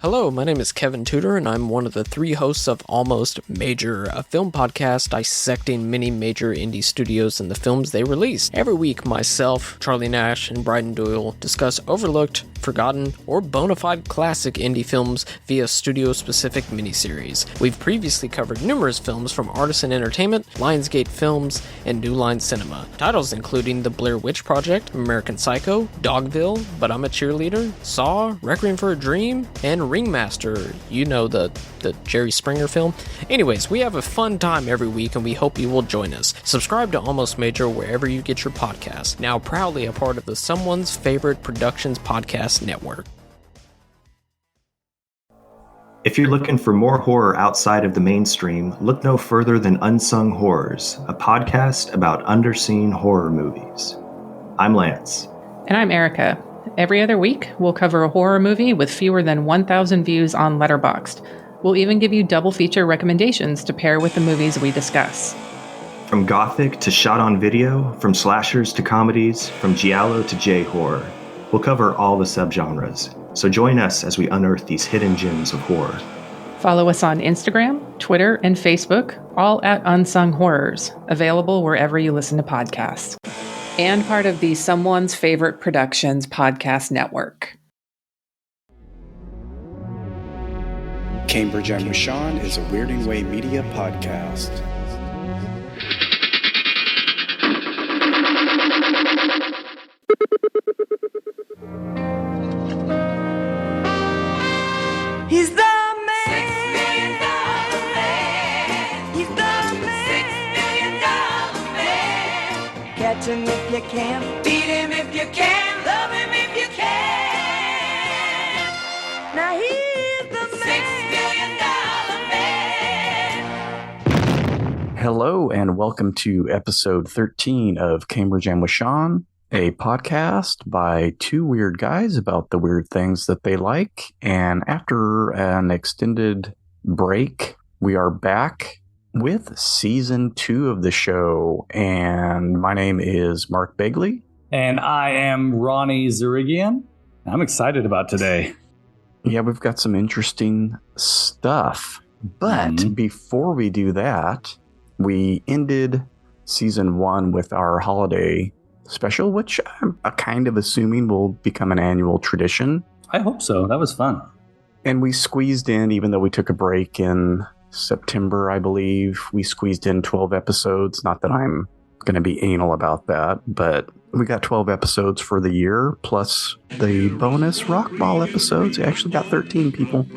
Hello, my name is Kevin Tudor, and I'm one of the three hosts of Almost Major, a film podcast dissecting many major indie studios and the films they release. Every week, myself, Charlie Nash, and Bryden Doyle discuss overlooked, forgotten, or bona fide classic indie films via studio-specific miniseries. We've previously covered numerous films from Artisan Entertainment, Lionsgate Films, and New Line Cinema. Titles including The Blair Witch Project, American Psycho, Dogville, But I'm a Cheerleader, Saw, Requiem for a Dream, and Ringmaster, you know, the Jerry Springer film. Anyways, we have a fun time every week and we hope you will join us. Subscribe to Almost Major wherever you get your podcasts. Now proudly a part of the Someone's Favorite Productions podcast network. If you're looking for more horror outside of the mainstream, look no further than Unsung Horrors, a podcast about underseen horror movies. I'm Lance. And I'm Erica. Every other week, we'll cover a horror movie with fewer than 1,000 views on Letterboxd. We'll even give you double feature recommendations to pair with the movies we discuss. From gothic to shot on video, from slashers to comedies, from giallo to J-horror, we'll cover all the subgenres. So join us as we unearth these hidden gems of horror. Follow us on Instagram, Twitter, and Facebook, all at Unsung Horrors, available wherever you listen to podcasts. And part of the Someone's Favorite Productions podcast network. Cambridge and Rashawn is a Weirding Way Media podcast. He's the man. $6 million man. He's the man. $6 million man. Catch him if you can. Beat him if you can. Love him if you can. Now he's the $6 million man. Hello and welcome to episode 13 of Cambridge and Rashawn, a podcast by two weird guys about the weird things that they like. And after an extended break, we are back with season 2 of the show. And my name is Mark Begley. And I am Ronnie Zurigian. I'm excited about today. Yeah, we've got some interesting stuff. But before we do that, we ended season 1 with our holiday special, which I'm kind of assuming will become an annual tradition. I hope so. That was fun. And we squeezed in, even though we took a break in September, I believe, we squeezed in 12 episodes. Not that I'm going to be anal about that, but we got 12 episodes for the year, plus the bonus Rock Ball episodes. We actually got 13 people.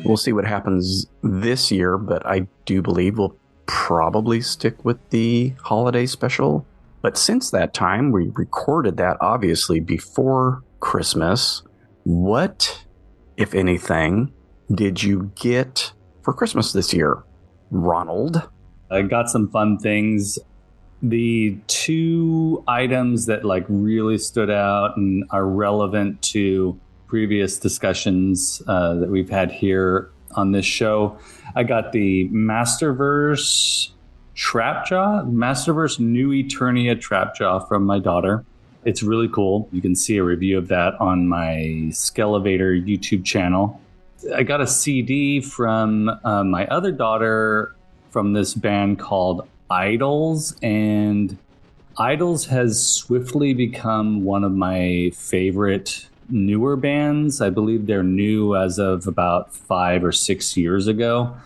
We'll see what happens this year, but I do believe we'll probably stick with the holiday special. But since that time, we recorded that obviously before Christmas. What, if anything, did you get for Christmas this year, Ronald? I got some fun things. The two items that really stood out and are relevant to previous discussions that we've had here on this show. I got the Masterverse New Eternia Trapjaw from my daughter. It's really cool. You can see a review of that on my Skelevator YouTube channel. I got a CD from my other daughter from this band called Idols, and Idols has swiftly become one of my favorite newer bands. I believe they're new as of about 5 or 6 years ago.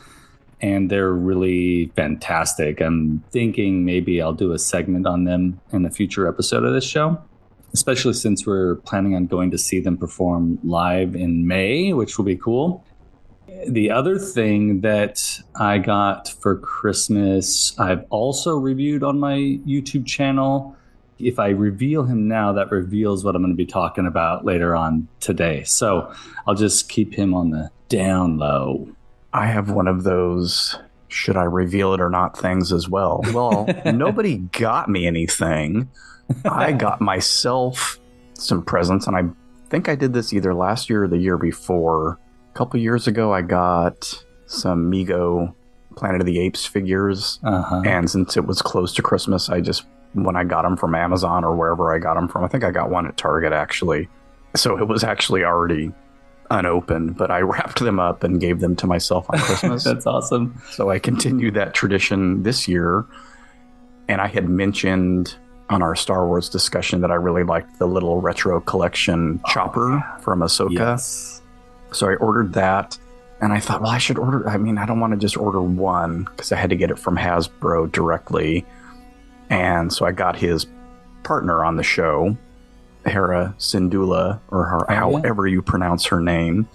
And they're really fantastic. I'm thinking maybe I'll do a segment on them in a future episode of this show, especially since we're planning on going to see them perform live in May, which will be cool. The other thing that I got for Christmas, I've also reviewed on my YouTube channel. If I reveal him now, that reveals what I'm going to be talking about later on today. So I'll just keep him on the down low. I have one of those should I reveal it or not things as well. Well, nobody got me anything. I got myself some presents, and I think I did this either last year or the year before. A couple years ago, I got some Mego Planet of the Apes figures. And since it was close to Christmas, when I got them from Amazon or wherever I got them from, I think I got one at Target, actually. So it was actually already unopened, but I wrapped them up and gave them to myself on Christmas. That's awesome. So I continued that tradition this year. And I had mentioned on our Star Wars discussion that I really liked the little retro collection chopper from Ahsoka. Yes. So I ordered that. And I thought, well, I don't want to just order one because I had to get it from Hasbro directly. And so I got his partner on the show, Hera Syndulla, or however you pronounce her name.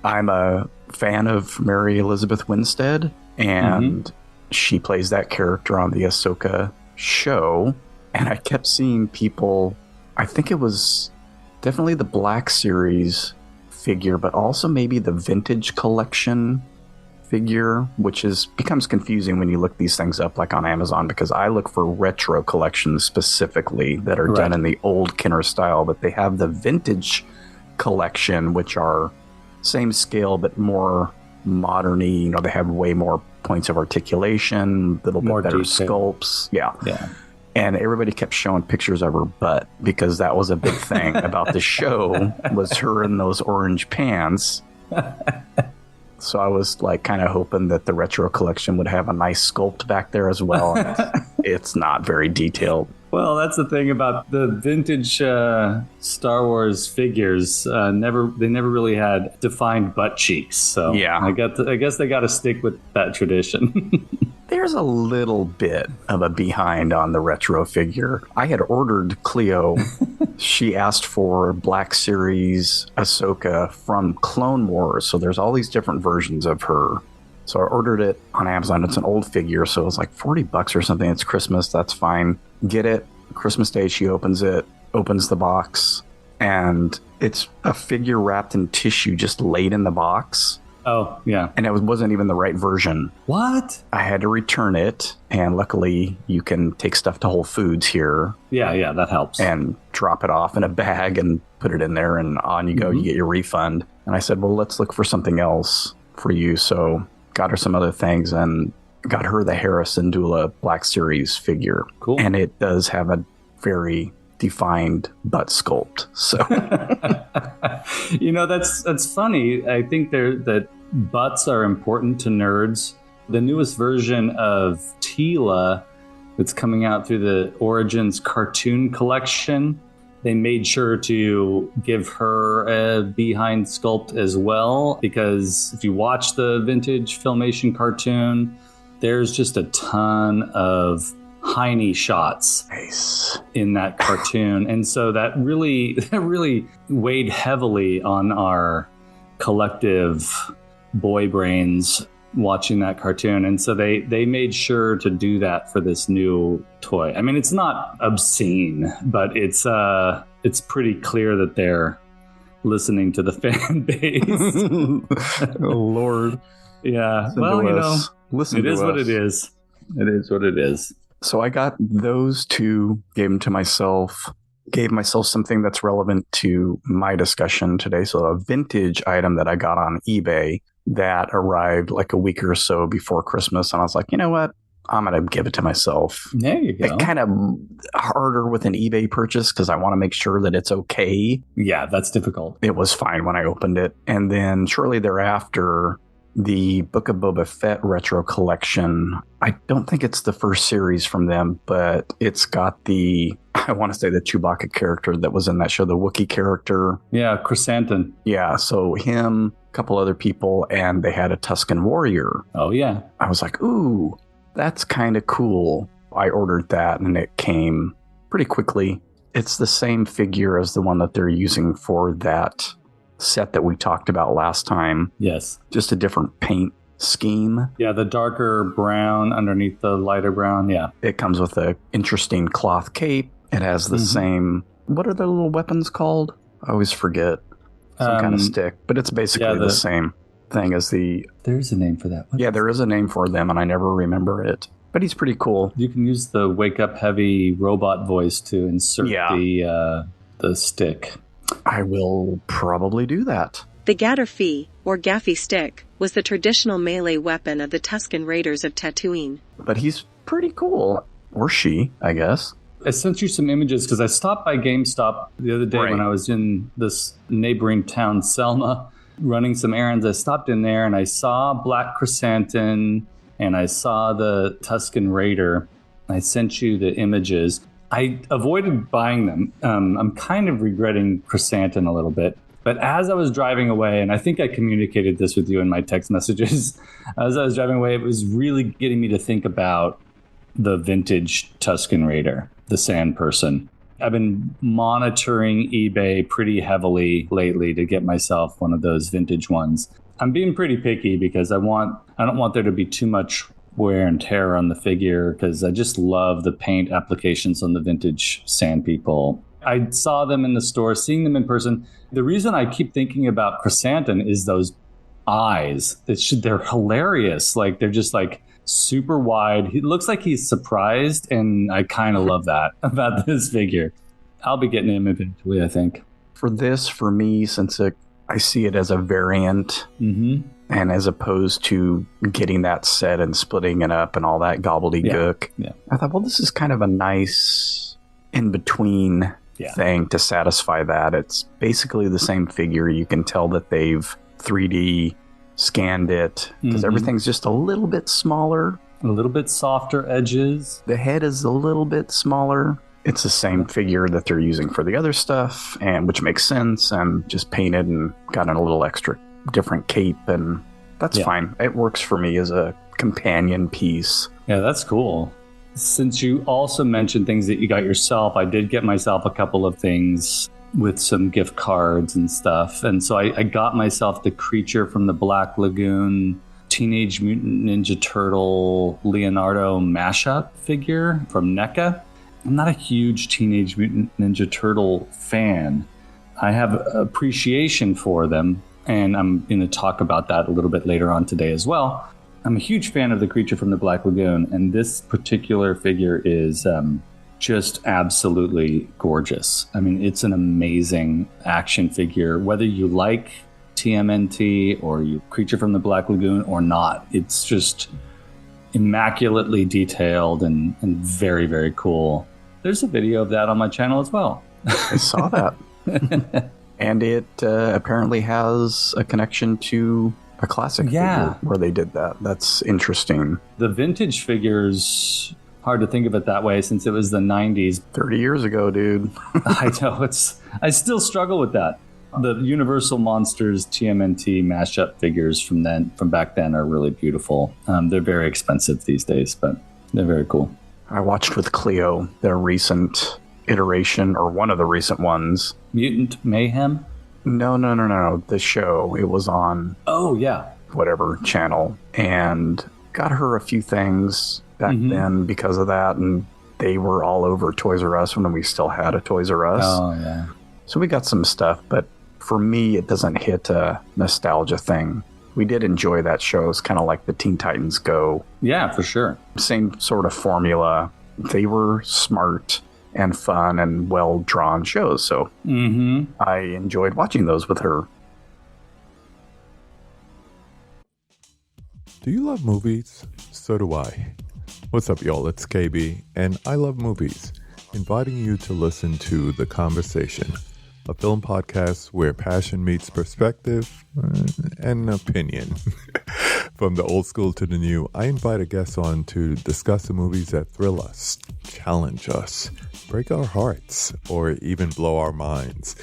I'm a fan of Mary Elizabeth Winstead, and she plays that character on the Ahsoka show. And I kept seeing people, I think it was definitely the Black Series figure, but also maybe the Vintage Collection figure, which becomes confusing when you look these things up like on Amazon, because I look for retro collections specifically that are done in the old Kenner style, but they have the Vintage Collection, which are same scale but more modern-y. You know, they have way more points of articulation, a little bit better sculpts. Yeah. And everybody kept showing pictures of her butt because that was a big thing about the show, was her in those orange pants. So I was like kind of hoping that the retro collection would have a nice sculpt back there as well. It's not very detailed. Well, that's the thing about the vintage Star Wars figures. They never really had defined butt cheeks. So yeah, I guess they got to stick with that tradition. There's a little bit of a behind on the retro figure. I had ordered Cleo. She asked for Black Series Ahsoka from Clone Wars. So there's all these different versions of her. So I ordered it on Amazon. It's an old figure, so it was like $40 or something. It's Christmas. That's fine. Get it. Christmas Day, she opens it, opens the box, and it's a figure wrapped in tissue just laid in the box. Oh, yeah. And it wasn't even the right version. What? I had to return it, and luckily you can take stuff to Whole Foods here. Yeah, that helps. And drop it off in a bag and put it in there, and on you go. You get your refund. And I said, well, let's look for something else for you. So got her some other things and got her the Hera Syndulla Black Series figure. Cool. And it does have a very defined butt sculpt. So, you know, that's funny. I think that butts are important to nerds. The newest version of Teela that's coming out through the Origins cartoon collection, they made sure to give her a behind sculpt as well, because if you watch the vintage Filmation cartoon, there's just a ton of hiney shots in that cartoon. And so that really weighed heavily on our collective boy brains watching that cartoon. And so they made sure to do that for this new toy. I mean, it's not obscene, but it's pretty clear that they're listening to the fan base. Oh, Lord. Yeah. Well, you know, Listen, it is what it is. It is what it is. So I got those two, gave them to myself, gave myself something that's relevant to my discussion today. So a vintage item that I got on eBay that arrived like a week or so before Christmas. And I was like, you know what? I'm going to give it to myself. There you go. It's kind of harder with an eBay purchase because I want to make sure that it's okay. Yeah, that's difficult. It was fine when I opened it. And then shortly thereafter, the Book of Boba Fett retro collection. I don't think it's the first series from them, but it's got I want to say the Chewbacca character that was in that show, the Wookiee character. Yeah, Chrysanthemum. Yeah, so him, a couple other people, and they had a Tusken Warrior. Oh, yeah. I was like, ooh, that's kind of cool. I ordered that, and it came pretty quickly. It's the same figure as the one that they're using for that set that we talked about last time. Yes. Just a different paint scheme. Yeah, the darker brown underneath the lighter brown. Yeah. It comes with an interesting cloth cape. It has the same, what are the little weapons called? I always forget. Some kind of stick. But it's basically the same thing as the... There's a name for that one. Yeah, there is a name for them, and I never remember it. But he's pretty cool. You can use the Wake Up Heavy robot voice to insert the stick. I will probably do that. The Gatterfee, or Gaffy stick, was the traditional melee weapon of the Tusken Raiders of Tatooine. But he's pretty cool. Or she, I guess. I sent you some images because I stopped by GameStop the other day Right. when I was in this neighboring town, Selma, running some errands. I stopped in there and I saw Black Chrysanthemum and I saw the Tusken Raider. I sent you the images. I avoided buying them. I'm kind of regretting Chrysanthemum a little bit. But as I was driving away, and I think I communicated this with you in my text messages, as I was driving away, it was really getting me to think about the vintage Tusken Raider, the Sand Person. I've been monitoring eBay pretty heavily lately to get myself one of those vintage ones. I'm being pretty picky because I don't want there to be too much wear and tear on the figure because I just love the paint applications on the vintage Sand People. I saw them in the store, seeing them in person. The reason I keep thinking about Chrysanthemum is those eyes. They're hilarious. Like they're just like super wide. He looks like he's surprised, and I kind of love that about this figure. I'll be getting him eventually, I think. For me, since I see it as a variant, and as opposed to getting that set and splitting it up and all that gobbledygook, I thought, well, this is kind of a nice in-between thing to satisfy that. It's basically the same figure. You can tell that they've 3D scanned it because everything's just a little bit smaller. A little bit softer edges. The head is a little bit smaller. It's the same figure that they're using for the other stuff, and which makes sense, and just painted and got in a little extra different cape, and that's fine. It works for me as a companion piece. Yeah, that's cool. Since you also mentioned things that you got yourself, I did get myself a couple of things with some gift cards and stuff. And so I got myself the Creature from the Black Lagoon Teenage Mutant Ninja Turtle Leonardo mashup figure from NECA. I'm not a huge Teenage Mutant Ninja Turtle fan. I have appreciation for them, and I'm going to talk about that a little bit later on today as well. I'm a huge fan of the Creature from the Black Lagoon, and this particular figure is just absolutely gorgeous. I mean, it's an amazing action figure. Whether you like TMNT or you Creature from the Black Lagoon or not, it's just immaculately detailed and very, very cool. There's a video of that on my channel as well. I saw that. And it apparently has a connection to a classic figure where they did that. That's interesting. The vintage figures, hard to think of it that way since it was the 90s. 30 years ago, dude. I know. I still struggle with that. The Universal Monsters TMNT mashup figures from back then are really beautiful. They're very expensive these days, but they're very cool. I watched with Cleo their recent iteration, or one of the recent ones. Mutant Mayhem? No. The show. It was on. Oh, yeah. Whatever channel. And got her a few things back then because of that. And they were all over Toys R Us when we still had a Toys R Us. Oh, yeah. So we got some stuff, but for me, it doesn't hit a nostalgia thing. We did enjoy that show. It's kind of like the Teen Titans Go. Yeah, for sure. Same sort of formula. They were smart and fun and well-drawn shows, so I enjoyed watching those with her. Do you love movies? So do I. What's up, y'all? It's KB, and I love movies, inviting you to listen to The Conversation, a film podcast where passion meets perspective and opinion. From the old school to the new, I invite a guest on to discuss the movies that thrill us, challenge us, break our hearts, or even blow our minds.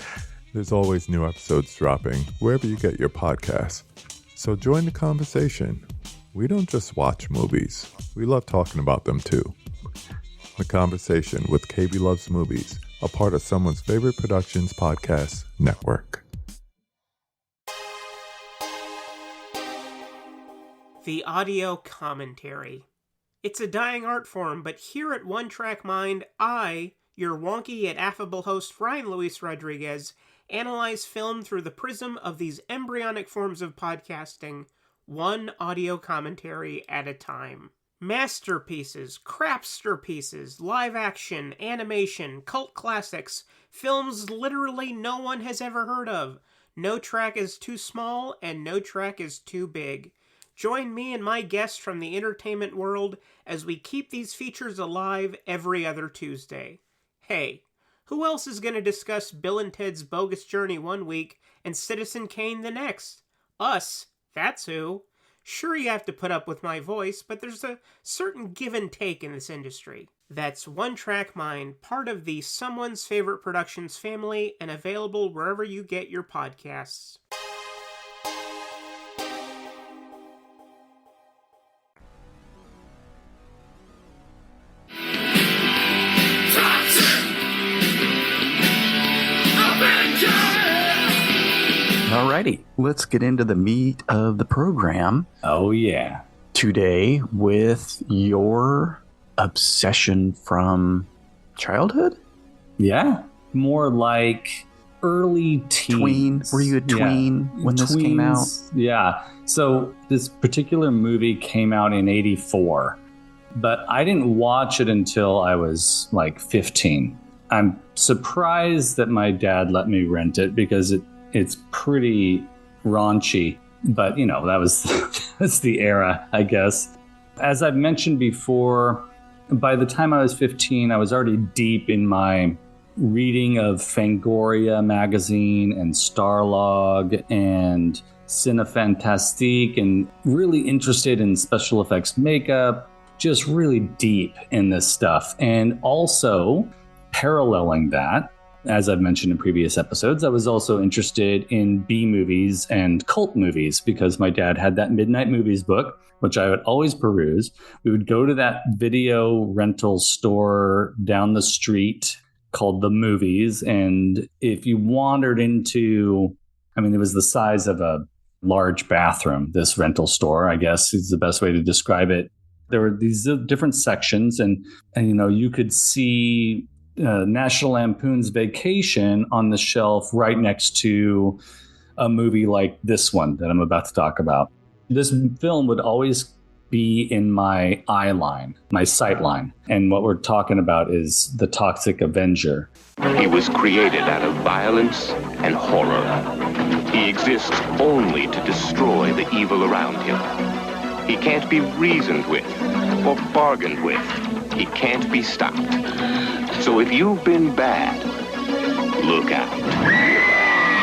There's always new episodes dropping wherever you get your podcasts. So join the conversation. We don't just watch movies. We love talking about them too. The Conversation with KB Loves Movies, a part of Someone's Favorite Productions podcast network. The audio commentary. It's a dying art form, but here at One Track Mind, I, your wonky yet affable host Ryan Luis Rodriguez, analyze film through the prism of these embryonic forms of podcasting, one audio commentary at a time. Masterpieces, crapster pieces, live action, animation, cult classics, films literally no one has ever heard of. No track is too small, and no track is too big. Join me and my guests from the entertainment world as we keep these features alive every other Tuesday. Hey, who else is going to discuss Bill and Ted's Bogus Journey one week and Citizen Kane the next? Us, that's who. Sure, you have to put up with my voice, but there's a certain give and take in this industry. That's One Track Mind, part of the Someone's Favorite Productions family and available wherever you get your podcasts. Alrighty, let's get into the meat of the program. Oh, yeah. Today with your obsession from childhood? Yeah. More like early teens. Tween? Were you a tween when this came out? Yeah. So this particular movie came out in 1984, but I didn't watch it until I was like 15. I'm surprised that my dad let me rent it because it's pretty raunchy, but you know, that's the era, I guess. As I've mentioned before, by the time I was 15, I was already deep in my reading of Fangoria magazine and Starlog and Cinefantastique, and really interested in special effects makeup, just really deep in this stuff. And also paralleling that, as I've mentioned in previous episodes, I was also interested in B movies and cult movies because my dad had that Midnight Movies book, which I would always peruse. We would go to that video rental store down the street called The Movies. And if you wandered into, I mean, it was the size of a large bathroom, this rental store, I guess is the best way to describe it. There were these different sections and you know, you could see National Lampoon's Vacation on the shelf right next to a movie like this one that I'm about to talk about. This film would always be in my eye line, my sight line. And what we're talking about is The Toxic Avenger. He was created out of violence and horror. He exists only to destroy the evil around him. He can't be reasoned with or bargained with. He can't be stopped. So if you've been bad, look out.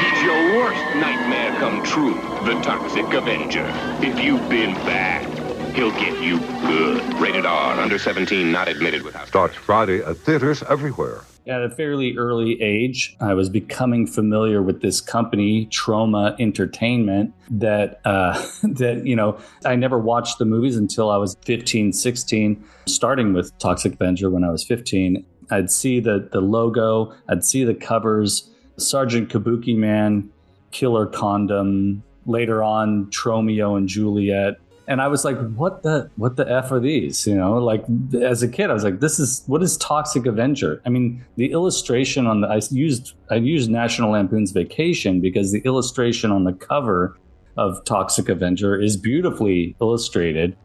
He's your worst nightmare come true, the Toxic Avenger. If you've been bad, he'll get you good. Rated R, under 17, not admitted without... Starts Friday at theaters everywhere. At a fairly early age, I was becoming familiar with this company, Troma Entertainment, that, you know, I never watched the movies until I was 15, 16, starting with Toxic Avenger when I was 15. I'd see the logo, I'd see the covers, Sergeant Kabuki Man, Killer Condom, later on Tromeo and Juliet. And I was like, what the F are these? You know, like as a kid, I was like, what is Toxic Avenger? I mean, the illustration on I used National Lampoon's Vacation because the illustration on the cover of Toxic Avenger is beautifully illustrated,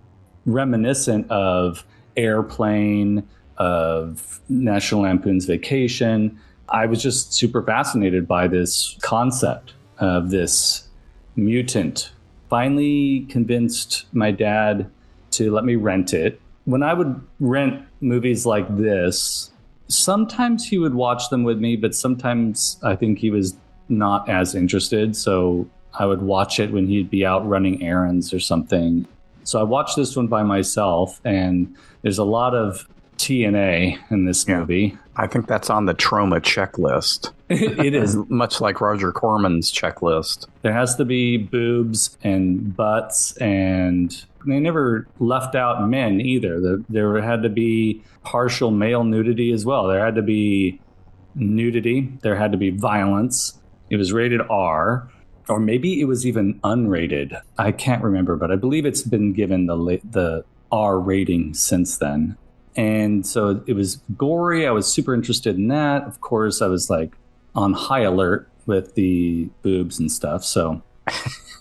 reminiscent of Airplane, of National Lampoon's Vacation. I was just super fascinated by this concept of this mutant. Finally convinced my dad to let me rent it. When I would rent movies like this, sometimes he would watch them with me, but sometimes I think he was not as interested. So I would watch it when he'd be out running errands or something. So I watched this one by myself, and there's a lot of TNA in this movie. I think that's on the Troma checklist. It is. Much like Roger Corman's checklist. There has to be boobs and butts, and they never left out men either. There had to be partial male nudity as well. There had to be nudity. There had to be violence. It was rated R, or maybe it was even unrated. I can't remember, but I believe it's been given the R rating since then. And so it was gory. I was super interested in that. Of course, I was like on high alert with the boobs and stuff. So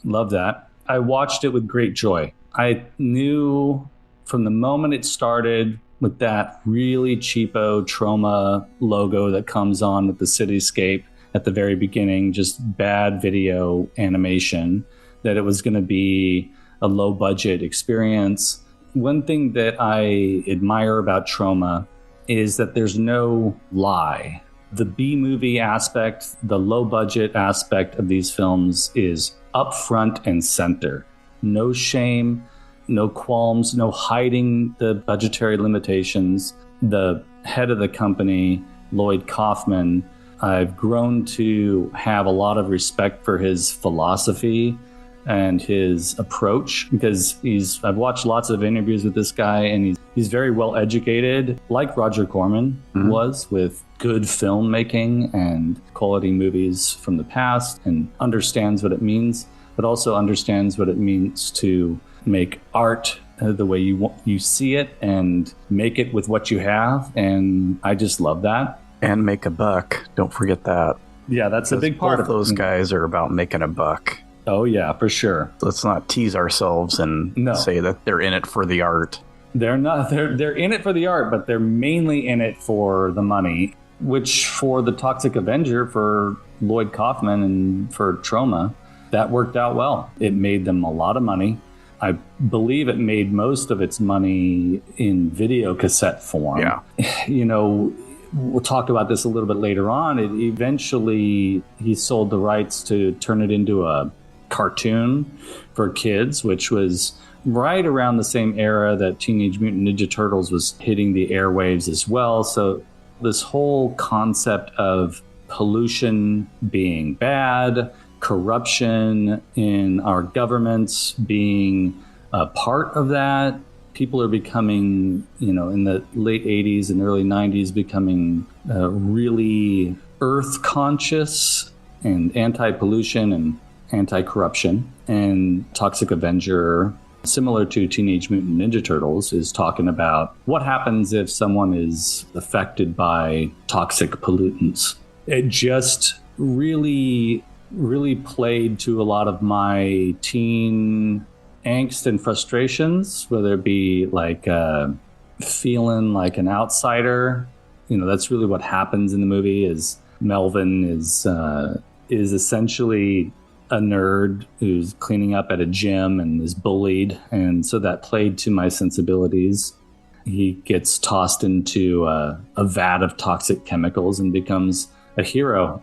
love that. I watched it with great joy. I knew from the moment it started with that really cheapo Troma logo that comes on with the cityscape at the very beginning, just bad video animation, that it was going to be a low budget experience. One thing that I admire about Troma is that there's no lie. The B-movie aspect, the low-budget aspect of these films is up front and center. No shame, no qualms, no hiding the budgetary limitations. The head of the company, Lloyd Kaufman, I've grown to have a lot of respect for his philosophy and his approach, because I've watched lots of interviews with this guy, and he's very well educated, like Roger Corman was, with good filmmaking and quality movies from the past, and understands what it means, but also understands what it means to make art the way you see it and make it with what you have. And I just love that. And make a buck. Don't forget that. Yeah, that's a big part of those guys are about making a buck. Oh, yeah, for sure. Let's not tease ourselves and say that they're in it for the art. They're not. They're in it for the art, but they're mainly in it for the money, which for the Toxic Avenger, for Lloyd Kaufman and for Troma, that worked out well. It made them a lot of money. I believe it made most of its money in video cassette form. Yeah. You know, we'll talk about this a little bit later on. He sold the rights to turn it into a cartoon for kids, which was right around the same era that Teenage Mutant Ninja Turtles was hitting the airwaves as well. So this whole concept of pollution being bad, corruption in our governments being a part of that, people are becoming, in the late 80s and early 90s, becoming really earth conscious and anti-pollution and anti-corruption. And Toxic Avenger, similar to Teenage Mutant Ninja Turtles, is talking about what happens if someone is affected by toxic pollutants. It just really played to a lot of my teen angst and frustrations, whether it be like feeling like an outsider. That's really what happens in the movie. Is Melvin is essentially a nerd who's cleaning up at a gym and is bullied, and so that played to my sensibilities. He gets tossed into a vat of toxic chemicals and becomes a hero.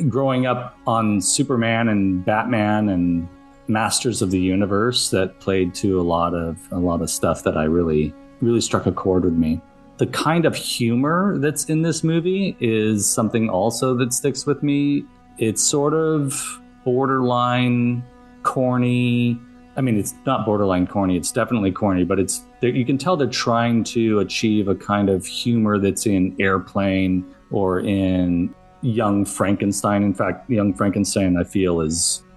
Growing up on Superman and Batman and Masters of the Universe, that played to a lot of stuff that I really struck a chord with me. The kind of humor that's in this movie is something also that sticks with me. It's sort of borderline corny. I mean, it's not borderline corny, it's definitely corny, but you can tell they're trying to achieve a kind of humor that's in Airplane or in Young Frankenstein. In fact, Young Frankenstein, I feel,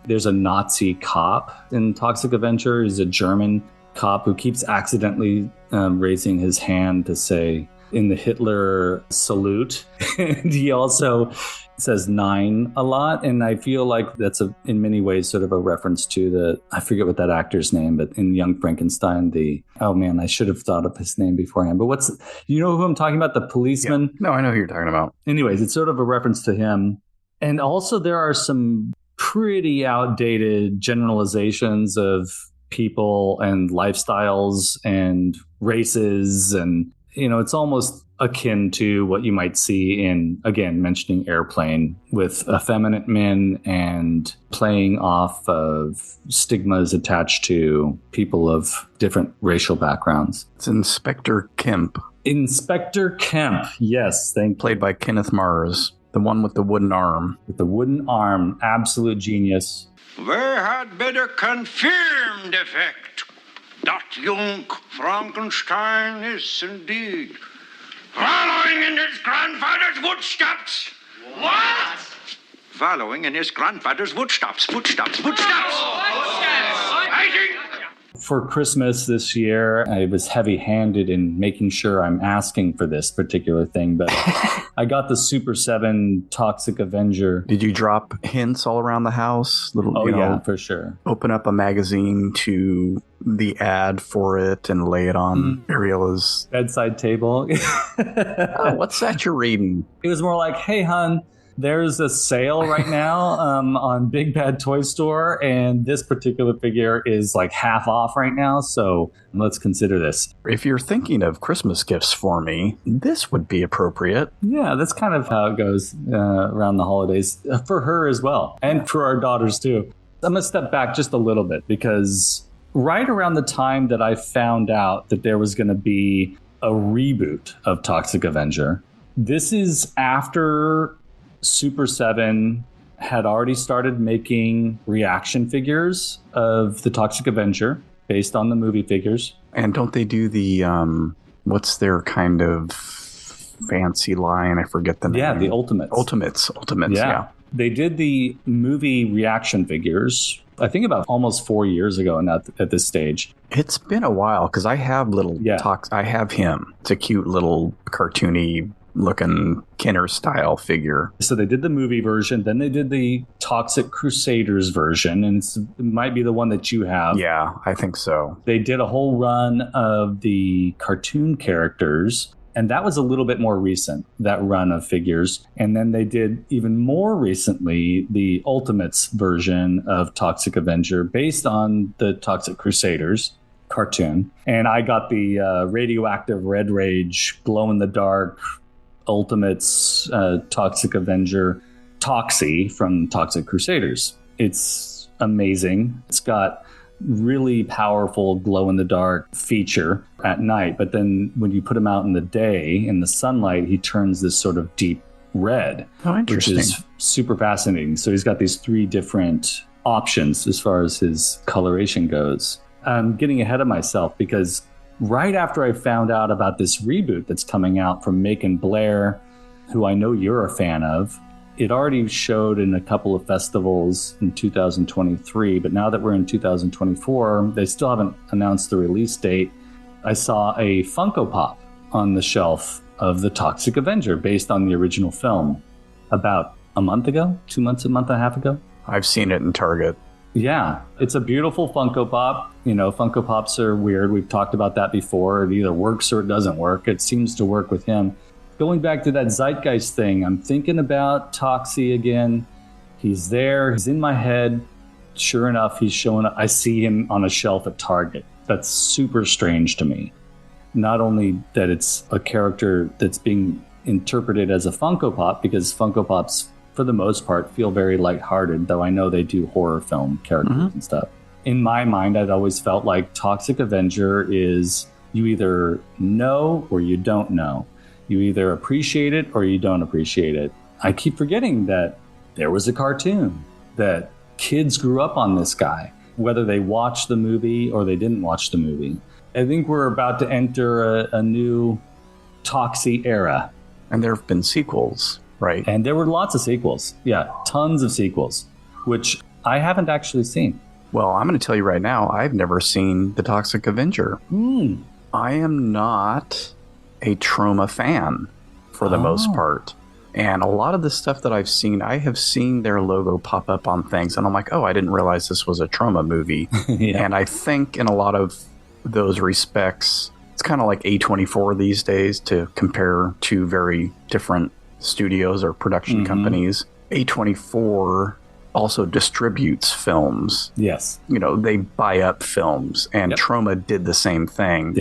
there's a Nazi cop in Toxic Avenger. He's a German cop who keeps accidentally raising his hand to say in the Hitler salute. And he also says 9 a lot. And I feel like that's in many ways sort of a reference to I forget what that actor's name, but in Young Frankenstein, I should have thought of his name beforehand. But you know who I'm talking about? The policeman? Yeah. No, I know who you're talking about. Anyways, it's sort of a reference to him. And also there are some pretty outdated generalizations of people and lifestyles and races, and it's almost akin to what you might see in, again, mentioning Airplane, with effeminate men and playing off of stigmas attached to people of different racial backgrounds. It's Inspector Kemp. Inspector Kemp, yes. Played by Kenneth Mars, the one with the wooden arm. With the wooden arm, absolute genius. We had better confirm the fact that young Frankenstein is indeed following in his grandfather's footsteps. What? Following in his grandfather's footsteps. I think. For Christmas this year, I was heavy-handed in making sure I'm asking for this particular thing, but I got the Super 7 Toxic Avenger. Did you drop hints all around the house? Yeah, for sure. Open up a magazine to the ad for it and lay it on Ariela's bedside table. Oh, what's that you're reading? It was more like, hey, hon, There's a sale right now on Big Bad Toy Store, and this particular figure is like half off right now. So let's consider this. If you're thinking of Christmas gifts for me, this would be appropriate. Yeah, that's kind of how it goes around the holidays for her as well, and for our daughters too. I'm going to step back just a little bit because right around the time that I found out that there was going to be a reboot of Toxic Avenger, this is after Super 7 had already started making reaction figures of the Toxic Avenger based on the movie figures. And don't they do the, what's their kind of fancy line? I forget the name. Yeah, the Ultimates. Ultimates, yeah. They did the movie reaction figures, I think about almost 4 years ago at this stage. It's been a while because I have I have him. It's a cute little cartoony looking Kenner style figure. So they did the movie version, then they did the Toxic Crusaders version, and it might be the one that you have. Yeah, I think so. They did a whole run of the cartoon characters, and that was a little bit more recent, that run of figures. And then they did even more recently the Ultimates version of Toxic Avenger based on the Toxic Crusaders cartoon. And I got the radioactive Red Rage, glow in the dark Ultimates Toxic Avenger Toxie from Toxic Crusaders. It's amazing. It's got really powerful glow in the dark feature at night, but then when you put him out in the day in the sunlight, he turns this sort of deep red, which is super fascinating. So he's got these 3 different options as far as his coloration goes. I'm getting ahead of myself because right after I found out about this reboot that's coming out from Macon Blair, who I know you're a fan of, it already showed in a couple of festivals in 2023, but now that we're in 2024, they still haven't announced the release date. I saw a Funko Pop on the shelf of the Toxic Avenger based on the original film about a month ago, 2 months, a month and a half ago. I've seen it in Target. Yeah, it's a beautiful Funko Pop. You know, Funko Pops are weird. We've talked about that before. It either works or it doesn't work. It seems to work with him. Going back to that Zeitgeist thing, I'm thinking about Toxie again. He's there. He's in my head. Sure enough, he's showing up. I see him on a shelf at Target. That's super strange to me. Not only that it's a character that's being interpreted as a Funko Pop, because Funko Pops, for the most part, feel very lighthearted, though I know they do horror film characters and stuff. In my mind, I'd always felt like Toxic Avenger is you either know or you don't know. You either appreciate it or you don't appreciate it. I keep forgetting that there was a cartoon, that kids grew up on this guy, whether they watched the movie or they didn't watch the movie. I think we're about to enter a new Toxie era. And there have been sequels, right? And there were lots of sequels. Yeah, tons of sequels, which I haven't actually seen. Well, I'm going to tell you right now, I've never seen the Toxic Avenger. I am not a Troma fan for the most part. And a lot of the stuff that I've seen, I have seen their logo pop up on things. And I'm like, oh, I didn't realize this was a Troma movie. Yeah. And I think in a lot of those respects, it's kind of like A24 these days to compare two very different studios or production companies. A24 also distributes films. Yes. You know, they buy up films, and Troma did the same thing.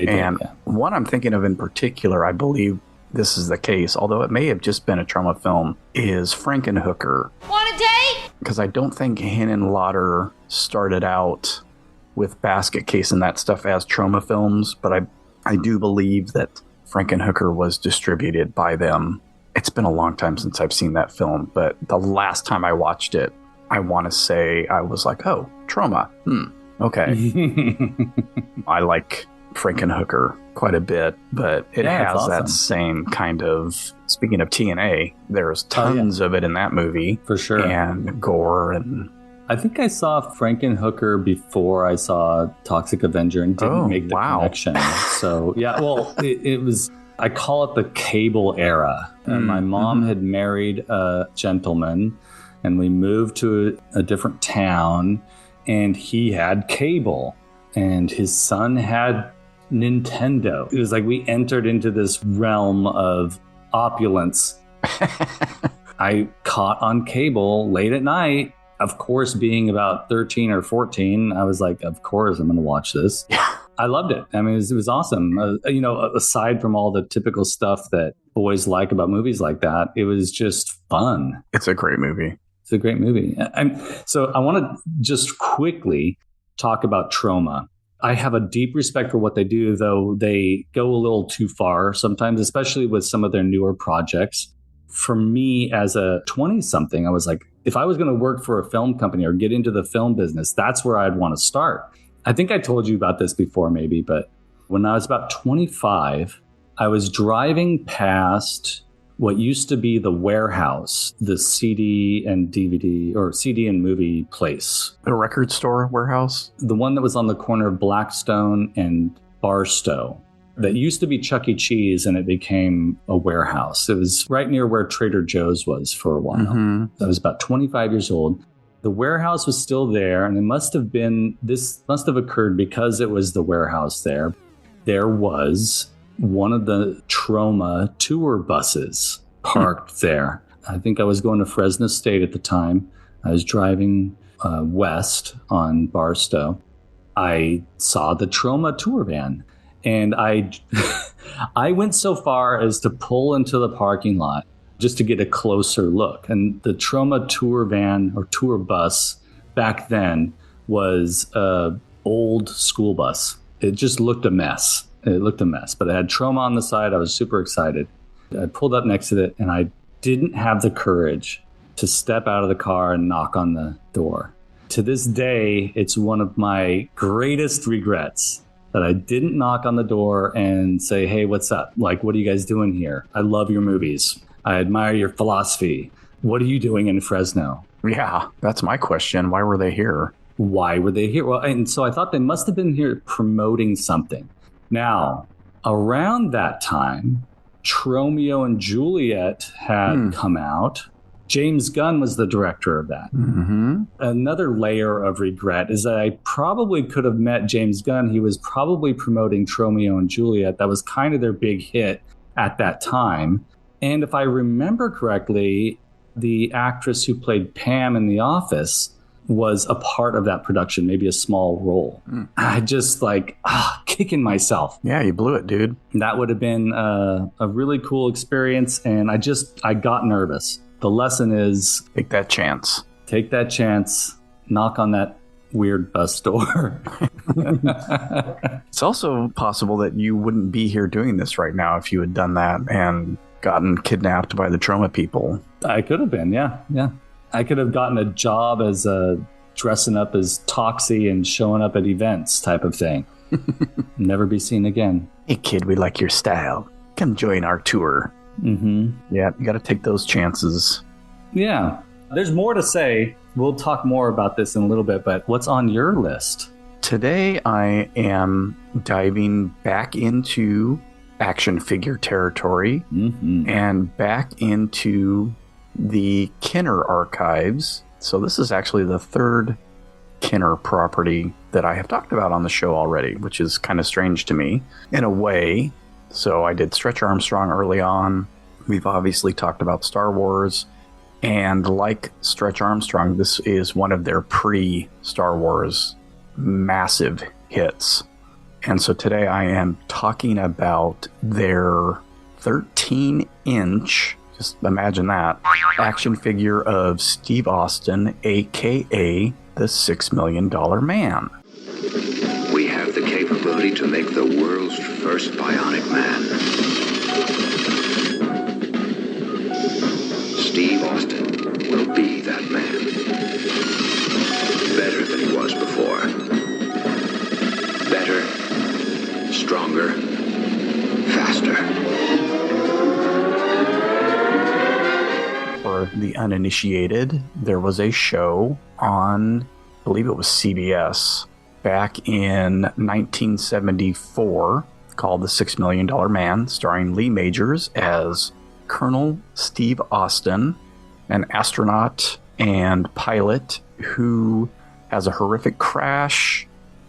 One I'm thinking of in particular, I believe this is the case, although it may have just been a Troma film, is Frankenhooker. Want a date? Because I don't think Henenlotter started out with Basket Case and that stuff as Troma films, but I do believe that Frankenhooker was distributed by them. It's been a long time since I've seen that film, but the last time I watched it, I want to say I was like, oh, Troma. Okay. I like Frankenhooker quite a bit, but it has that same kind of, speaking of TNA, there's tons of it in that movie. For sure. And gore. And I think I saw Frankenhooker before I saw Toxic Avenger and didn't make the connection. So, yeah, well, it was, I call it the cable era. My mom had married a gentleman, and we moved to a different town, and he had cable, and his son had Nintendo. It was like we entered into this realm of opulence. I caught on cable late at night. Of course, being about 13 or 14, I was like, of course, I'm going to watch this. Yeah. I loved it. I mean, it was awesome. Aside from all the typical stuff that boys like about movies like that, it was just fun. It's a great movie. It's a great movie. So I want to just quickly talk about Troma. I have a deep respect for what they do, though they go a little too far sometimes, especially with some of their newer projects. For me, as a 20-something, I was like, if I was going to work for a film company or get into the film business, that's where I'd want to start. I think I told you about this before, maybe, but when I was about 25, I was driving past what used to be the Warehouse, the CD and DVD or CD and movie place. The record store warehouse? The one that was on the corner of Blackstone and Barstow. That used to be Chuck E. Cheese and it became a warehouse. It was right near where Trader Joe's was for a while. Mm-hmm. I was about 25 years old. The warehouse was still there, and this must have occurred because it was the warehouse there. There was one of the Troma tour buses parked there. I think I was going to Fresno State at the time. I was driving west on Barstow. I saw the Troma tour van, and I went so far as to pull into the parking lot just to get a closer look. And the Troma tour van or tour bus back then was an old school bus. It just looked a mess. But it had Troma on the side. I was super excited. I pulled up next to it, and I didn't have the courage to step out of the car and knock on the door. To this day, it's one of my greatest regrets that I didn't knock on the door and say, hey, what's up? Like, what are you guys doing here? I love your movies. I admire your philosophy. What are you doing in Fresno? Yeah, that's my question. Why were they here? Why were they here? Well, and so I thought they must have been here promoting something. Now, around that time, Tromeo and Juliet had come out. James Gunn was the director of that. Mm-hmm. Another layer of regret is that I probably could have met James Gunn. He was probably promoting Tromeo and Juliet. That was kind of their big hit at that time. And if I remember correctly, the actress who played Pam in The Office was a part of that production, maybe a small role. I just kicking myself. Yeah, you blew it, dude. That would have been a really cool experience. And I got nervous. The lesson is take that chance. Take that chance. Knock on that weird bus door. It's also possible that you wouldn't be here doing this right now if you had done that and gotten kidnapped by the Troma people. I could have been, yeah. I could have gotten a job as dressing up as Toxie and showing up at events type of thing. Never be seen again. Hey, kid, we like your style. Come join our tour. Mm-hmm. Yeah, you got to take those chances. Yeah. There's more to say. We'll talk more about this in a little bit, but what's on your list? Today, I am diving back into action figure territory and back into the Kenner archives. So this is actually the third Kenner property that I have talked about on the show already, which is kind of strange to me in a way. So I did Stretch Armstrong early on. We've obviously talked about Star Wars. And like Stretch Armstrong, this is one of their pre-Star Wars massive hits. And so today I am talking about their 13-inch, just imagine that, action figure of Steve Austin, a.k.a. the $6 Million Man. We have the capability to make the world's first bionic man. Steve Austin will be that man. Better than he was before. Better, stronger, faster. For the uninitiated, there was a show on, I believe it was CBS, back in 1974 called The $6 Million Man, starring Lee Majors as Colonel Steve Austin, an astronaut and pilot who has a horrific crash,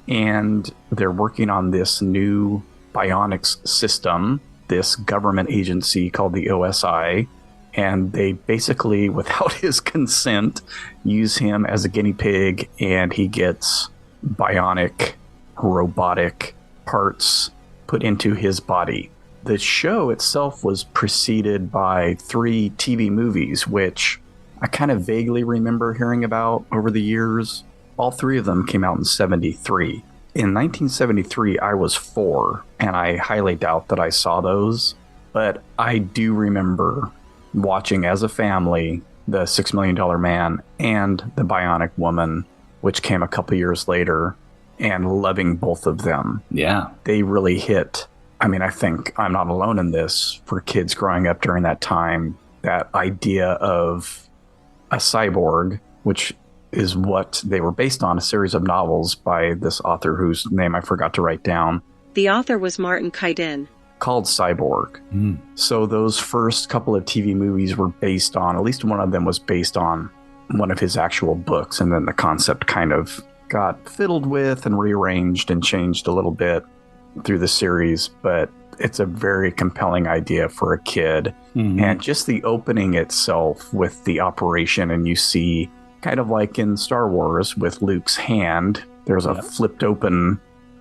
and they're working on this new bionics system, this government agency called the OSI, And they basically, without his consent, use him as a guinea pig, and he gets bionic, robotic parts put into his body. The show itself was preceded by 3 TV movies, which I kind of vaguely remember hearing about over the years. All 3 of them came out in 73. In 1973, I was 4, and I highly doubt that I saw those. But I do remember watching as a family the $6 Million Man and the Bionic Woman, which came a couple years later, and loving both of them. Yeah. They really hit. I mean, I think I'm not alone in this. For kids growing up during that time, that idea of a cyborg, which is what they were based on, a series of novels by this author whose name I forgot to write down. The author was Martin Kaiden. Called Cyborg. So those first couple of TV movies were based on, at least one of them was based on one of his actual books, and then the concept kind of got fiddled with and rearranged and changed a little bit through the series, but it's a very compelling idea for a kid. And just the opening itself with the operation, and you see, kind of like in Star Wars with Luke's hand, there's a flipped open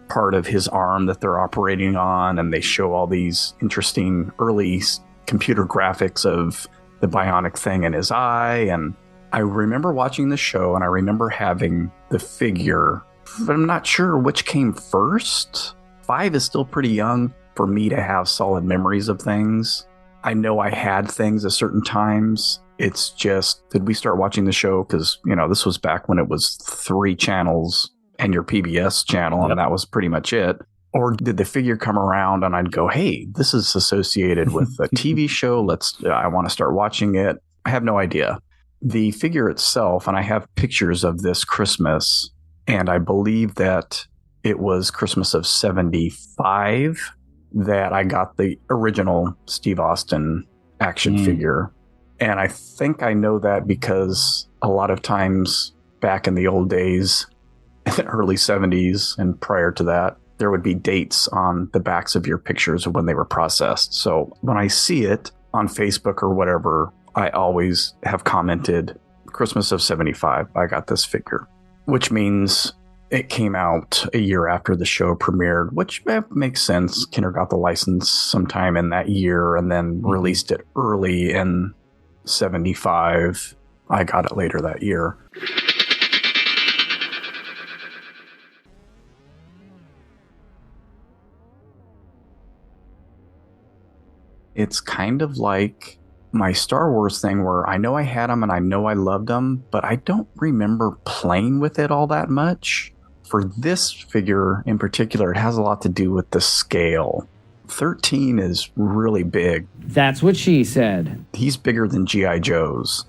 part of his arm that they're operating on, and they show all these interesting early computer graphics of the bionic thing in his eye. And I remember watching the show, and I remember having the figure, but I'm not sure which came first. 5 is still pretty young for me to have solid memories of things. I know I had things at certain times. It's just, did we start watching the show? Because, you know, this was back when it was 3 channels and your PBS channel, and that was pretty much it. Or did the figure come around and I'd go, hey, this is associated with a TV show. I want to start watching it. I have no idea. The figure itself, and I have pictures of this Christmas, and I believe that it was Christmas of 75 that I got the original Steve Austin action figure. And I think I know that because a lot of times back in the old days, in the early 70s and prior to that, there would be dates on the backs of your pictures of when they were processed. So when I see it on Facebook or whatever, I always have commented, Christmas of 75, I got this figure, which means it came out a year after the show premiered, which makes sense. Kenner got the license sometime in that year and then released it early in 75. I got it later that year. It's kind of like my Star Wars thing where I know I had them and I know I loved them, but I don't remember playing with it all that much. For this figure in particular, it has a lot to do with the scale. 13 is really big. That's what she said. He's bigger than G.I. Joe's.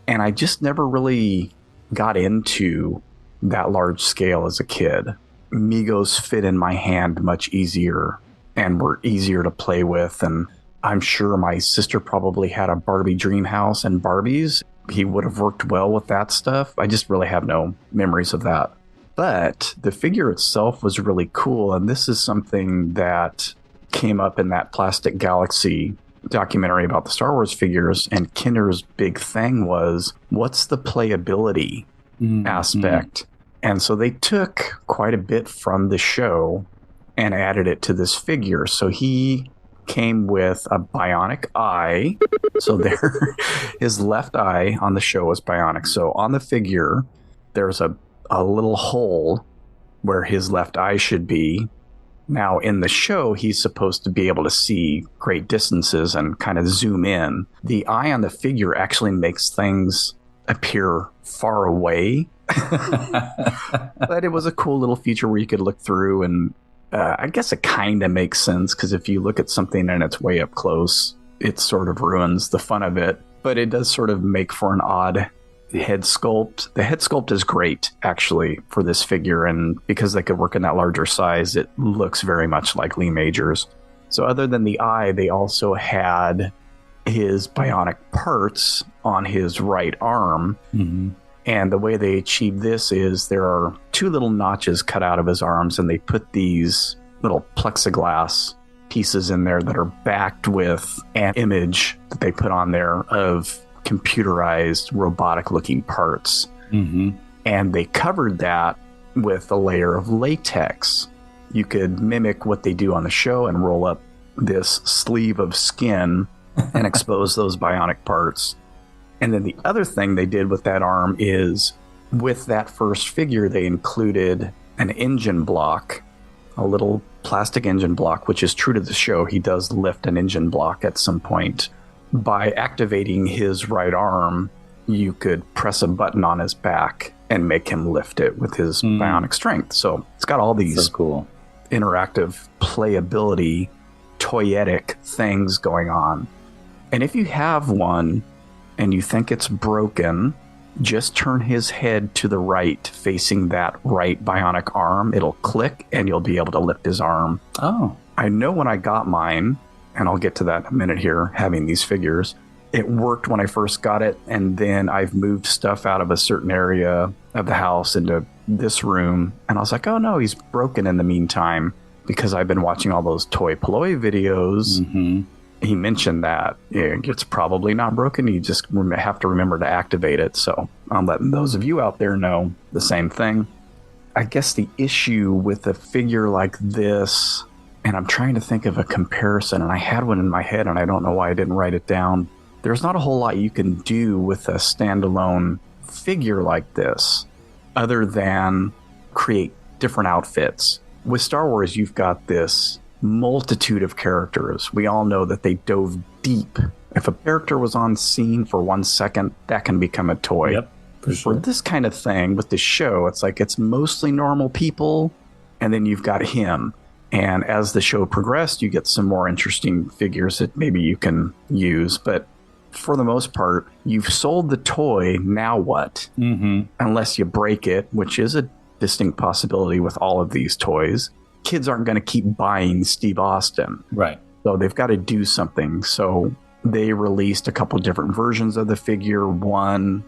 And I just never really got into that large scale as a kid. Megos fit in my hand much easier and were easier to play with. And I'm sure my sister probably had a Barbie dream house and Barbies. He would have worked well with that stuff. I just really have no memories of that. But the figure itself was really cool. And this is something that came up in that Plastic Galaxy documentary about the Star Wars figures. And Kenner's big thing was, what's the playability aspect? And so they took quite a bit from the show and added it to this figure. So he came with a bionic eye. So there, his left eye on the show was bionic. So on the figure, there's a little hole where his left eye should be. Now in the show, he's supposed to be able to see great distances and kind of zoom in. The eye on the figure actually makes things appear far away. But it was a cool little feature where you could look through, and I guess it kind of makes sense, because if you look at something and it's way up close, it sort of ruins the fun of it. But it does sort of make for an odd head sculpt. The head sculpt is great, actually, for this figure, and because they could work in that larger size, it looks very much like Lee Majors. So other than the eye, they also had his bionic parts on his right arm. And the way they achieved this is there are 2 little notches cut out of his arms, and they put these little plexiglass pieces in there that are backed with an image that they put on there of computerized robotic looking parts. Mm-hmm. And they covered that with a layer of latex. You could mimic what they do on the show and roll up this sleeve of skin and expose those bionic parts. And then the other thing they did with that arm is, with that first figure, they included an engine block, a little plastic engine block, which is true to the show. He does lift an engine block at some point. By activating his right arm, you could press a button on his back and make him lift it with his bionic strength. So it's got all these so cool interactive playability, toyetic things going on. And if you have one and you think it's broken, just turn his head to the right, facing that right bionic arm. It'll click and you'll be able to lift his arm. Oh. I know when I got mine, and I'll get to that in a minute here, having these figures, it worked when I first got it, and then I've moved stuff out of a certain area of the house into this room, and I was like, oh no, he's broken in the meantime, because I've been watching all those Toy Polloi videos. Mm-hmm. He mentioned that it's probably not broken. You just have to remember to activate it. So I'm letting those of you out there know the same thing. I guess the issue with a figure like this, and I'm trying to think of a comparison, and I had one in my head, and I don't know why I didn't write it down. There's not a whole lot you can do with a standalone figure like this other than create different outfits. With Star Wars, you've got this multitude of characters. We all know that they dove deep. If a character was on scene for 1 second, that can become a toy. Yep, for sure. For this kind of thing, with the show, it's like it's mostly normal people, and then you've got him. And as the show progressed, you get some more interesting figures that maybe you can use. But for the most part, you've sold the toy, now what? Mm-hmm. Unless you break it, which is a distinct possibility with all of these toys. Kids aren't going to keep buying Steve Austin. Right. So they've got to do something. So they released a couple different versions of the figure. One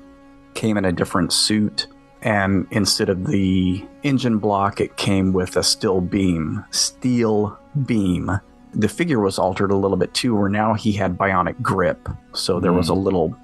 came in a different suit, and instead of the engine block, it came with a steel beam. The figure was altered a little bit too, where now he had bionic grip. So there was a little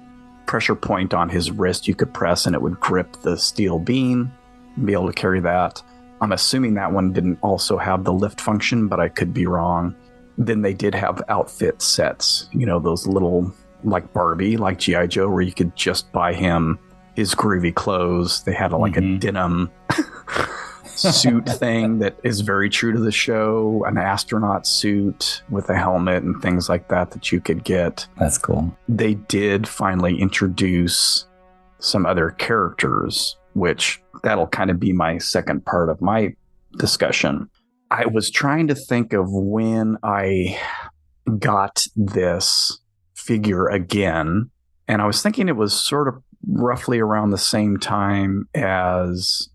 pressure point on his wrist you could press, and it would grip the steel beam and be able to carry that. I'm assuming that one didn't also have the lift function, but I could be wrong. Then they did have outfit sets, those little, like Barbie, like G.I. Joe, where you could just buy him his groovy clothes. They had a denim suit thing that is very true to the show, an astronaut suit with a helmet and things like that you could get. That's cool. They did finally introduce some other characters, which that'll kind of be my second part of my discussion. I was trying to think of when I got this figure again, and I was thinking it was sort of roughly around the same time as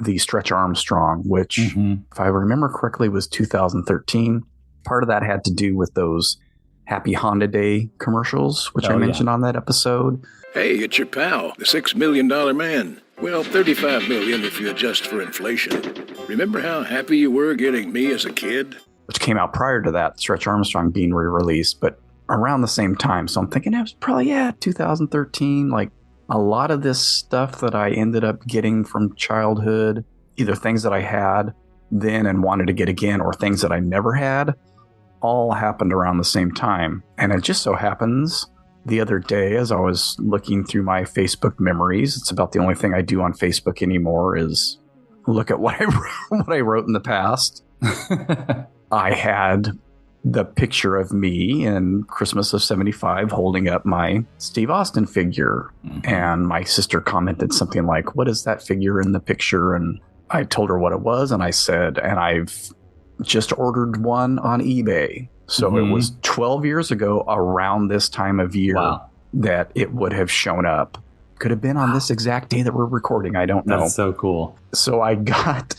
the Stretch Armstrong, which, if I remember correctly, was 2013. Part of that had to do with those Happy Honda Day commercials, which I mentioned on that episode. Hey, it's your pal, the $6 million man. Well, $35 million if you adjust for inflation. Remember how happy you were getting me as a kid? Which came out prior to that, Stretch Armstrong being re-released, but around the same time. So I'm thinking it was probably, 2013. Like, a lot of this stuff that I ended up getting from childhood, either things that I had then and wanted to get again, or things that I never had, all happened around the same time. And it just so happens the other day, as I was looking through my Facebook memories, it's about the only thing I do on Facebook anymore is look at what I wrote in the past. I had the picture of me in Christmas of 75 holding up my Steve Austin figure. And my sister commented something like, what is that figure in the picture? And I told her what it was. And I said, and I've just ordered one on eBay. So it was 12 years ago around this time of year that it would have shown up. Could have been on this exact day that we're recording. I don't know. That's so cool. So I got,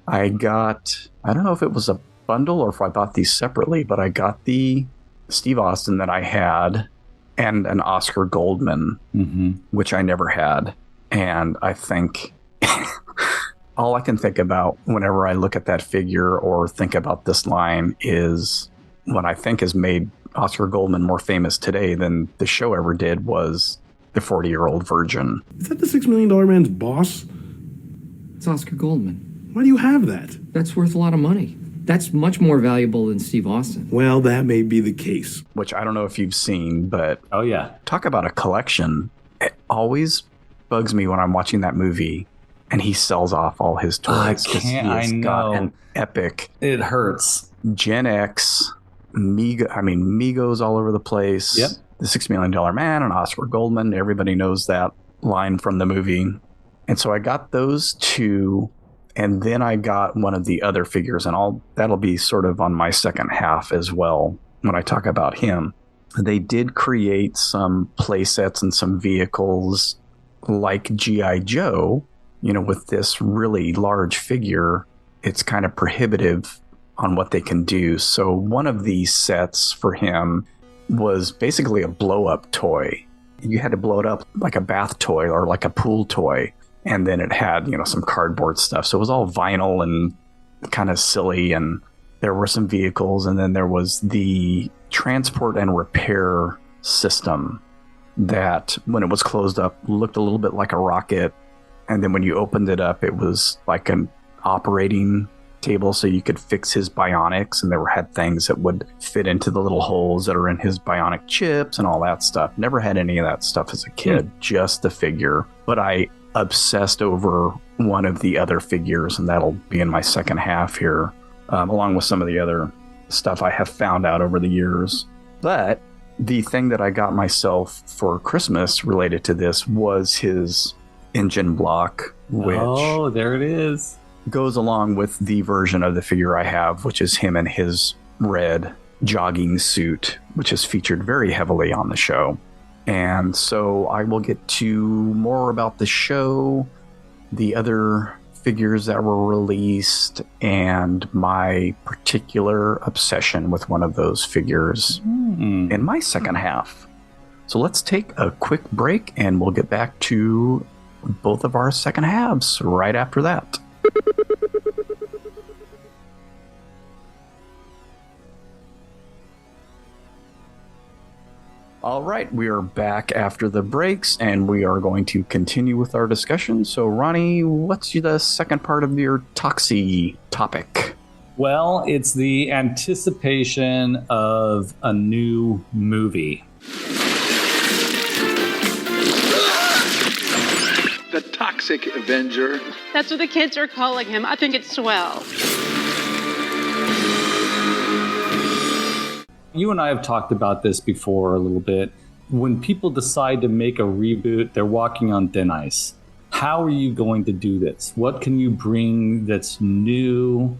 I don't know if it was a bundle or if I bought these separately, but I got the Steve Austin that I had and an Oscar Goldman, which I never had. And I think all I can think about whenever I look at that figure or think about this line is what I think has made Oscar Goldman more famous today than the show ever did was the 40-Year-Old Virgin. Is that the $6 million man's boss? It's Oscar Goldman. Why do you have that? That's worth a lot of money. That's much more valuable than Steve Austin. Well, that may be the case. Which I don't know if you've seen, but... Oh, yeah. Talk about a collection. It always bugs me when I'm watching that movie and he sells off all his toys. I know. Got an epic... It hurts. Gen X, Migos all over the place. Yep. The $6 Million Man and Oscar Goldman. Everybody knows that line from the movie. And so I got those two... And then I got one of the other figures, and that'll be sort of on my second half as well when I talk about him. They did create some play sets and some vehicles like G.I. Joe, with this really large figure. It's kind of prohibitive on what they can do. So one of these sets for him was basically a blow-up toy. You had to blow it up like a bath toy or like a pool toy. And then it had, some cardboard stuff. So it was all vinyl and kind of silly. And there were some vehicles. And then there was the transport and repair system that, when it was closed up, looked a little bit like a rocket. And then when you opened it up, it was like an operating table. So you could fix his bionics. And had things that would fit into the little holes that are in his bionic chips and all that stuff. Never had any of that stuff as a kid, just the figure. But I obsessed over one of the other figures, and that'll be in my second half here, along with some of the other stuff I have found out over the years. But the thing that I got myself for Christmas related to this was his engine block, which there it is, goes along with the version of the figure I have, which is him in his red jogging suit, which is featured very heavily on the show. And so I will get to more about the show, the other figures that were released, and my particular obsession with one of those figures in my second half. So let's take a quick break and we'll get back to both of our second halves right after that. All right, we are back after the breaks, and we are going to continue with our discussion. So, Ronnie, what's the second part of your Toxie topic? Well, it's the anticipation of a new movie. The Toxic Avenger. That's what the kids are calling him. I think it's swell. You and I have talked about this before a little bit. When people decide to make a reboot, they're walking on thin ice. How are you going to do this? What can you bring that's new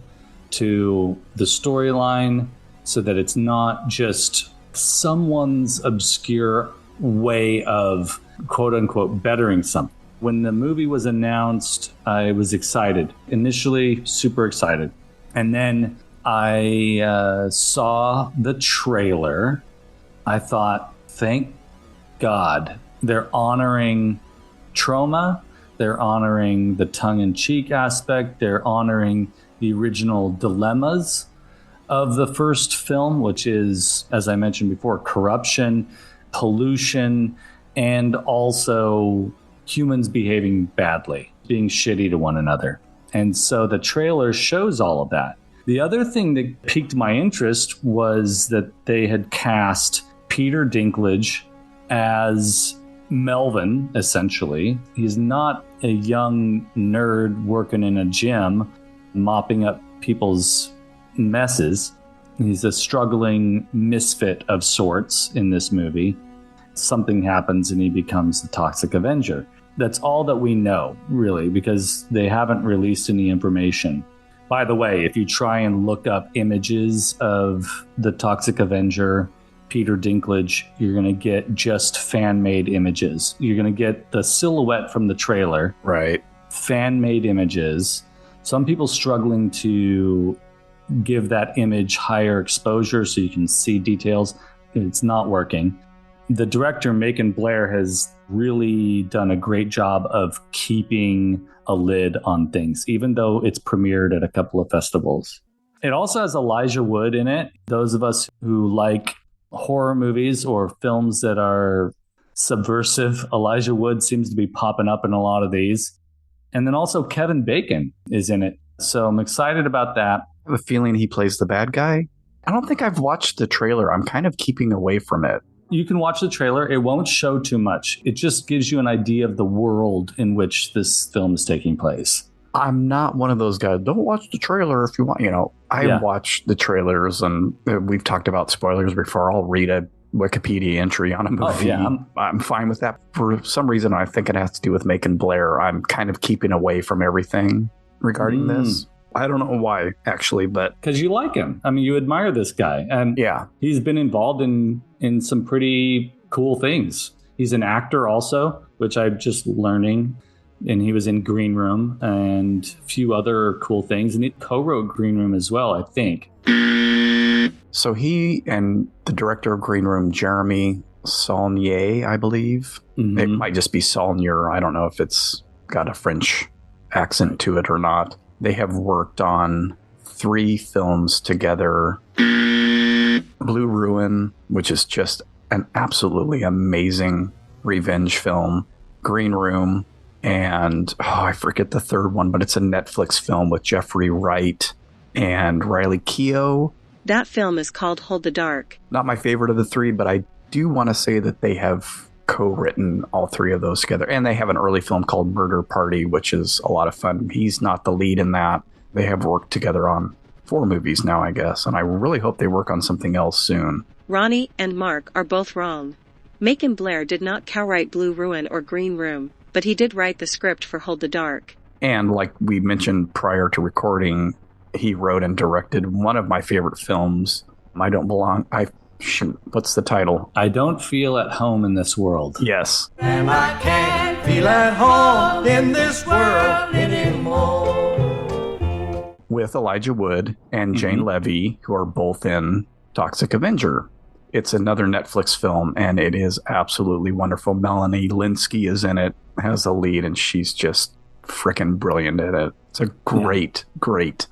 to the storyline so that it's not just someone's obscure way of, quote unquote, bettering something? When the movie was announced, I was excited. Initially, super excited. And then I saw the trailer. I thought, thank God, they're honoring Troma. They're honoring the tongue-in-cheek aspect. They're honoring the original dilemmas of the first film, which is, as I mentioned before, corruption, pollution, and also humans behaving badly, being shitty to one another. And so the trailer shows all of that. The other thing that piqued my interest was that they had cast Peter Dinklage as Melvin, essentially. He's not a young nerd working in a gym, mopping up people's messes. He's a struggling misfit of sorts in this movie. Something happens and he becomes the Toxic Avenger. That's all that we know, really, because they haven't released any information. By the way, if you try and look up images of the Toxic Avenger, Peter Dinklage, you're going to get just fan-made images. You're going to get the silhouette from the trailer. Right. Fan-made images. Some people struggling to give that image higher exposure so you can see details. It's not working. The director, Macon Blair, has really done a great job of keeping a lid on things, even though it's premiered at a couple of festivals. It also has Elijah Wood in it. Those of us who like horror movies or films that are subversive, Elijah Wood seems to be popping up in a lot of these. And then also Kevin Bacon is in it. So I'm excited about that. I have a feeling he plays the bad guy. I don't think I've watched the trailer. I'm kind of keeping away from it. You can watch the trailer. It won't show too much. It just gives you an idea of the world in which this film is taking place. I'm not one of those guys. Don't watch the trailer if you want. I watch the trailers, and we've talked about spoilers before. I'll read a Wikipedia entry on a movie. Oh, yeah. I'm fine with that. For some reason, I think it has to do with Macon Blair. I'm kind of keeping away from everything regarding this. I don't know why, actually, but... Because you like him. I mean, you admire this guy. And yeah, he's been involved in some pretty cool things. He's an actor also, which I'm just learning. And he was in Green Room and a few other cool things. And he co-wrote Green Room as well, I think. So he and the director of Green Room, Jeremy Saulnier, I believe. Mm-hmm. It might just be Saulnier. I don't know if it's got a French accent to it or not. They have worked on 3 films together. Blue Ruin, which is just an absolutely amazing revenge film. Green Room, and I forget the third one, but it's a Netflix film with Jeffrey Wright and Riley Keough. That film is called Hold the Dark. Not my favorite of the 3, but I do want to say that they have co-written all 3 of those together. And they have an early film called Murder Party, which is a lot of fun. He's not the lead in that. They have worked together on 4 movies now, I guess. And I really hope they work on something else soon. Ronnie and Mark are both wrong. Macon Blair did not co-write Blue Ruin or Green Room, but he did write the script for Hold the Dark. And like we mentioned prior to recording, he wrote and directed one of my favorite films, I Don't Belong. What's the title? I Don't Feel at Home in This World. Yes. And I can't feel at home in this world anymore. With Elijah Wood and Jane Levy, who are both in Toxic Avenger. It's another Netflix film, and it is absolutely wonderful. Melanie Linsky is in it, has a lead, and she's just freaking brilliant at it. It's a great.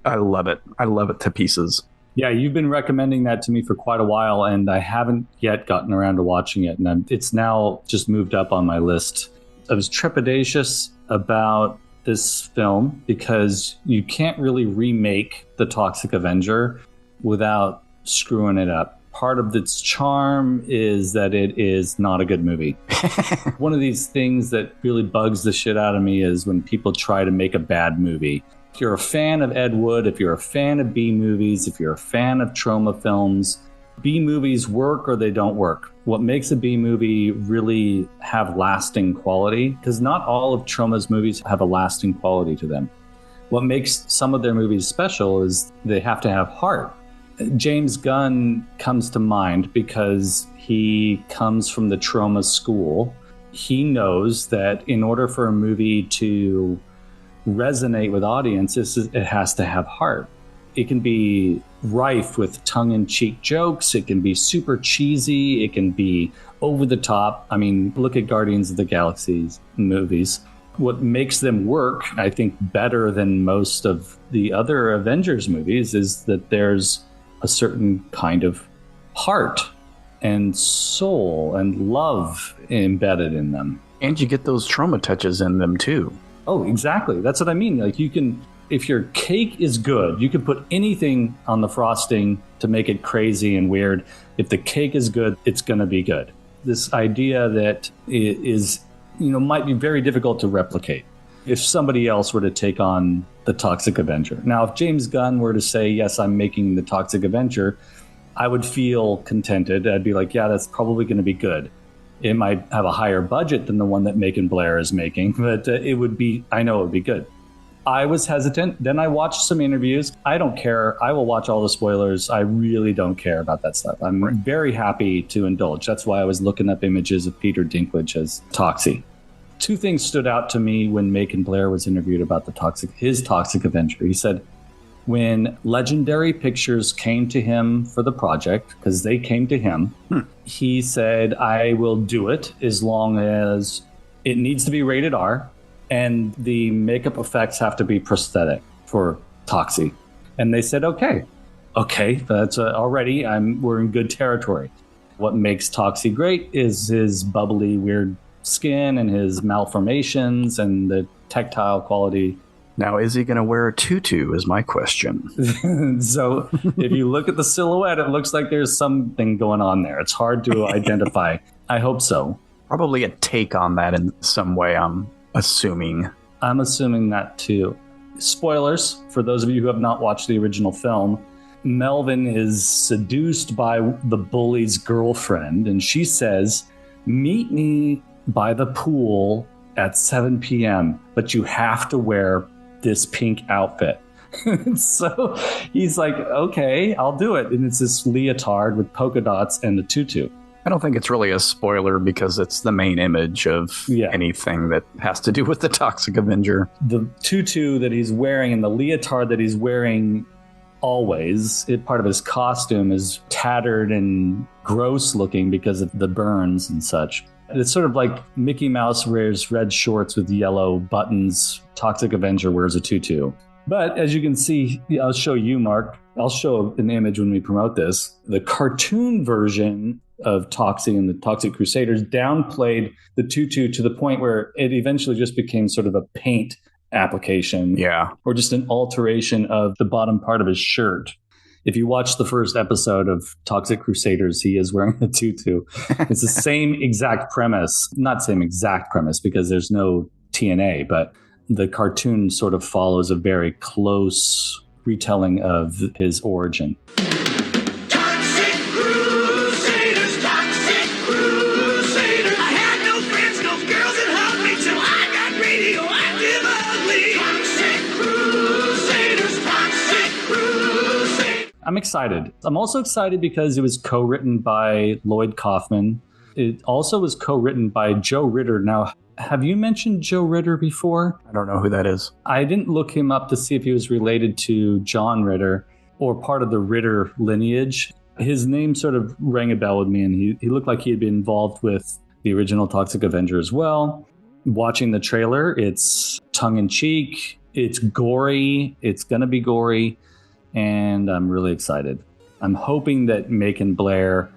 I love it. I love it to pieces. Yeah, you've been recommending that to me for quite a while, and I haven't yet gotten around to watching it. And it's now just moved up on my list. I was trepidatious about this film because you can't really remake The Toxic Avenger without screwing it up. Part of its charm is that it is not a good movie. One of these things that really bugs the shit out of me is when people try to make a bad movie. If you're a fan of Ed Wood, if you're a fan of B movies, if you're a fan of Troma films, B movies work or they don't work. What makes a B movie really have lasting quality, because not all of Troma's movies have a lasting quality to them. What makes some of their movies special is they have to have heart. James Gunn comes to mind because he comes from the Troma school. He knows that in order for a movie to resonate with audiences, it has to have heart. It can be rife with tongue-in-cheek jokes. It can be super cheesy. It can be over the top. I mean, look at Guardians of the Galaxy movies. What makes them work, I think, better than most of the other Avengers movies is that there's a certain kind of heart and soul and love embedded in them. And you get those Troma touches in them too. Oh, exactly. That's what I mean. Like, you can, if your cake is good, you can put anything on the frosting to make it crazy and weird. If the cake is good, it's going to be good. This idea that is, might be very difficult to replicate if somebody else were to take on the Toxic Avenger. Now, if James Gunn were to say, yes, I'm making the Toxic Avenger, I would feel contented. I'd be like, yeah, that's probably going to be good. It might have a higher budget than the one that Macon Blair is making, but it would be, I know it would be good. I was hesitant. Then I watched some interviews. I don't care. I will watch all the spoilers. I really don't care about that stuff. I'm very happy to indulge. That's why I was looking up images of Peter Dinklage as Toxie. 2 things stood out to me when Macon Blair was interviewed about his Toxic Avenger. He said, when Legendary Pictures came to him for the project, because they came to him, he said, I will do it as long as it needs to be rated R and the makeup effects have to be prosthetic for Toxie. And they said, okay. Okay, that's already we're in good territory. What makes Toxie great is his bubbly, weird skin and his malformations and the tactile quality. Now, is he going to wear a tutu is my question. So if you look at the silhouette, it looks like there's something going on there. It's hard to identify. I hope so. Probably a take on that in some way, I'm assuming. I'm assuming that too. Spoilers, for those of you who have not watched the original film, Melvin is seduced by the bully's girlfriend, and she says, "Meet me by the pool at 7 p.m., but you have to wear this pink outfit." So he's like, okay, I'll do it. And it's this leotard with polka dots and a tutu. I don't think it's really a spoiler because it's the main image of anything that has to do with the Toxic Avenger. The tutu that he's wearing and the leotard that he's wearing always, part of his costume is tattered and gross looking because of the burns and such. It's sort of like Mickey Mouse wears red shorts with yellow buttons. Toxic Avenger wears a tutu. But as you can see, I'll show you, Mark. I'll show an image when we promote this. The cartoon version of Toxie and the Toxic Crusaders downplayed the tutu to the point where it eventually just became sort of a paint application. Yeah. Or just an alteration of the bottom part of his shirt. If you watch the first episode of Toxic Crusaders, he is wearing a tutu. It's the same exact premise. Not same exact premise because there's no TNA, but the cartoon sort of follows a very close retelling of his origin. Toxic Crusaders, Toxic Crusaders. I had no friends, no girls that helped me till I got radioactive ugly. Toxic Crusaders, Toxic Crusaders. I'm excited. I'm also excited because it was co-written by Lloyd Kaufman. It also was co-written by Joe Ritter. Now, have you mentioned Joe Ritter before? I don't know who that is. I didn't look him up to see if he was related to John Ritter or part of the Ritter lineage. His name sort of rang a bell with me, and he looked like he had been involved with the original Toxic Avenger as well. Watching the trailer, it's tongue-in-cheek, it's gory, it's going to be gory, and I'm really excited. I'm hoping that Macon Blair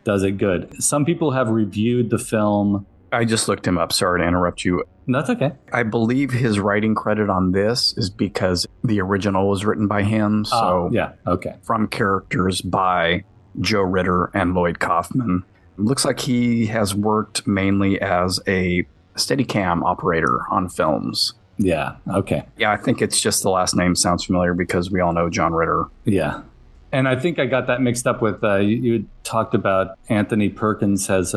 does it good. Some people have reviewed the film. I just looked him up. Sorry to interrupt you. That's okay. I believe his writing credit on this is because the original was written by him. So yeah, okay. From characters by Joe Ritter and Lloyd Kaufman. It looks like he has worked mainly as a Steadicam operator on films. Yeah, okay. Yeah, I think it's just the last name sounds familiar because we all know John Ritter. Yeah. And I think I got that mixed up with, you talked about Anthony Perkins has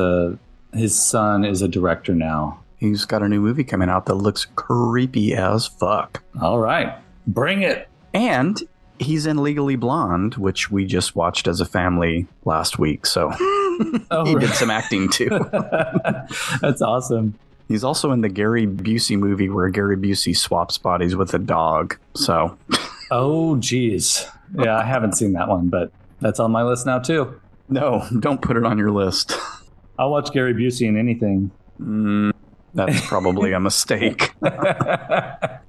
his son is a director now. He's got a new movie coming out that looks creepy as fuck. All right. Bring it. And he's in Legally Blonde, which we just watched as a family last week. So he did some acting too. That's awesome. He's also in the Gary Busey movie where Gary Busey swaps bodies with a dog. So. Oh, geez. Yeah, I haven't seen that one, but that's on my list now too. No, don't put it on your list. I'll watch Gary Busey in anything. That's probably a mistake.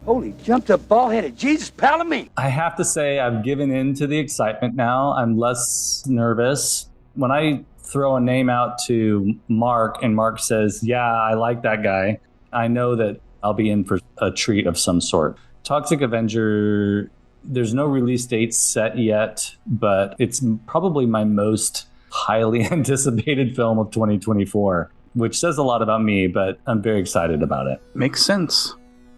Holy jumped up ball-headed Jesus, pal of me. I have to say I've given in to the excitement now. I'm less nervous. When I throw a name out to Mark and Mark says, yeah, I like that guy, I know that I'll be in for a treat of some sort. Toxic Avenger, there's no release date set yet, but it's probably my most highly anticipated film of 2024, which says a lot about me, but I'm very excited about it. Makes sense.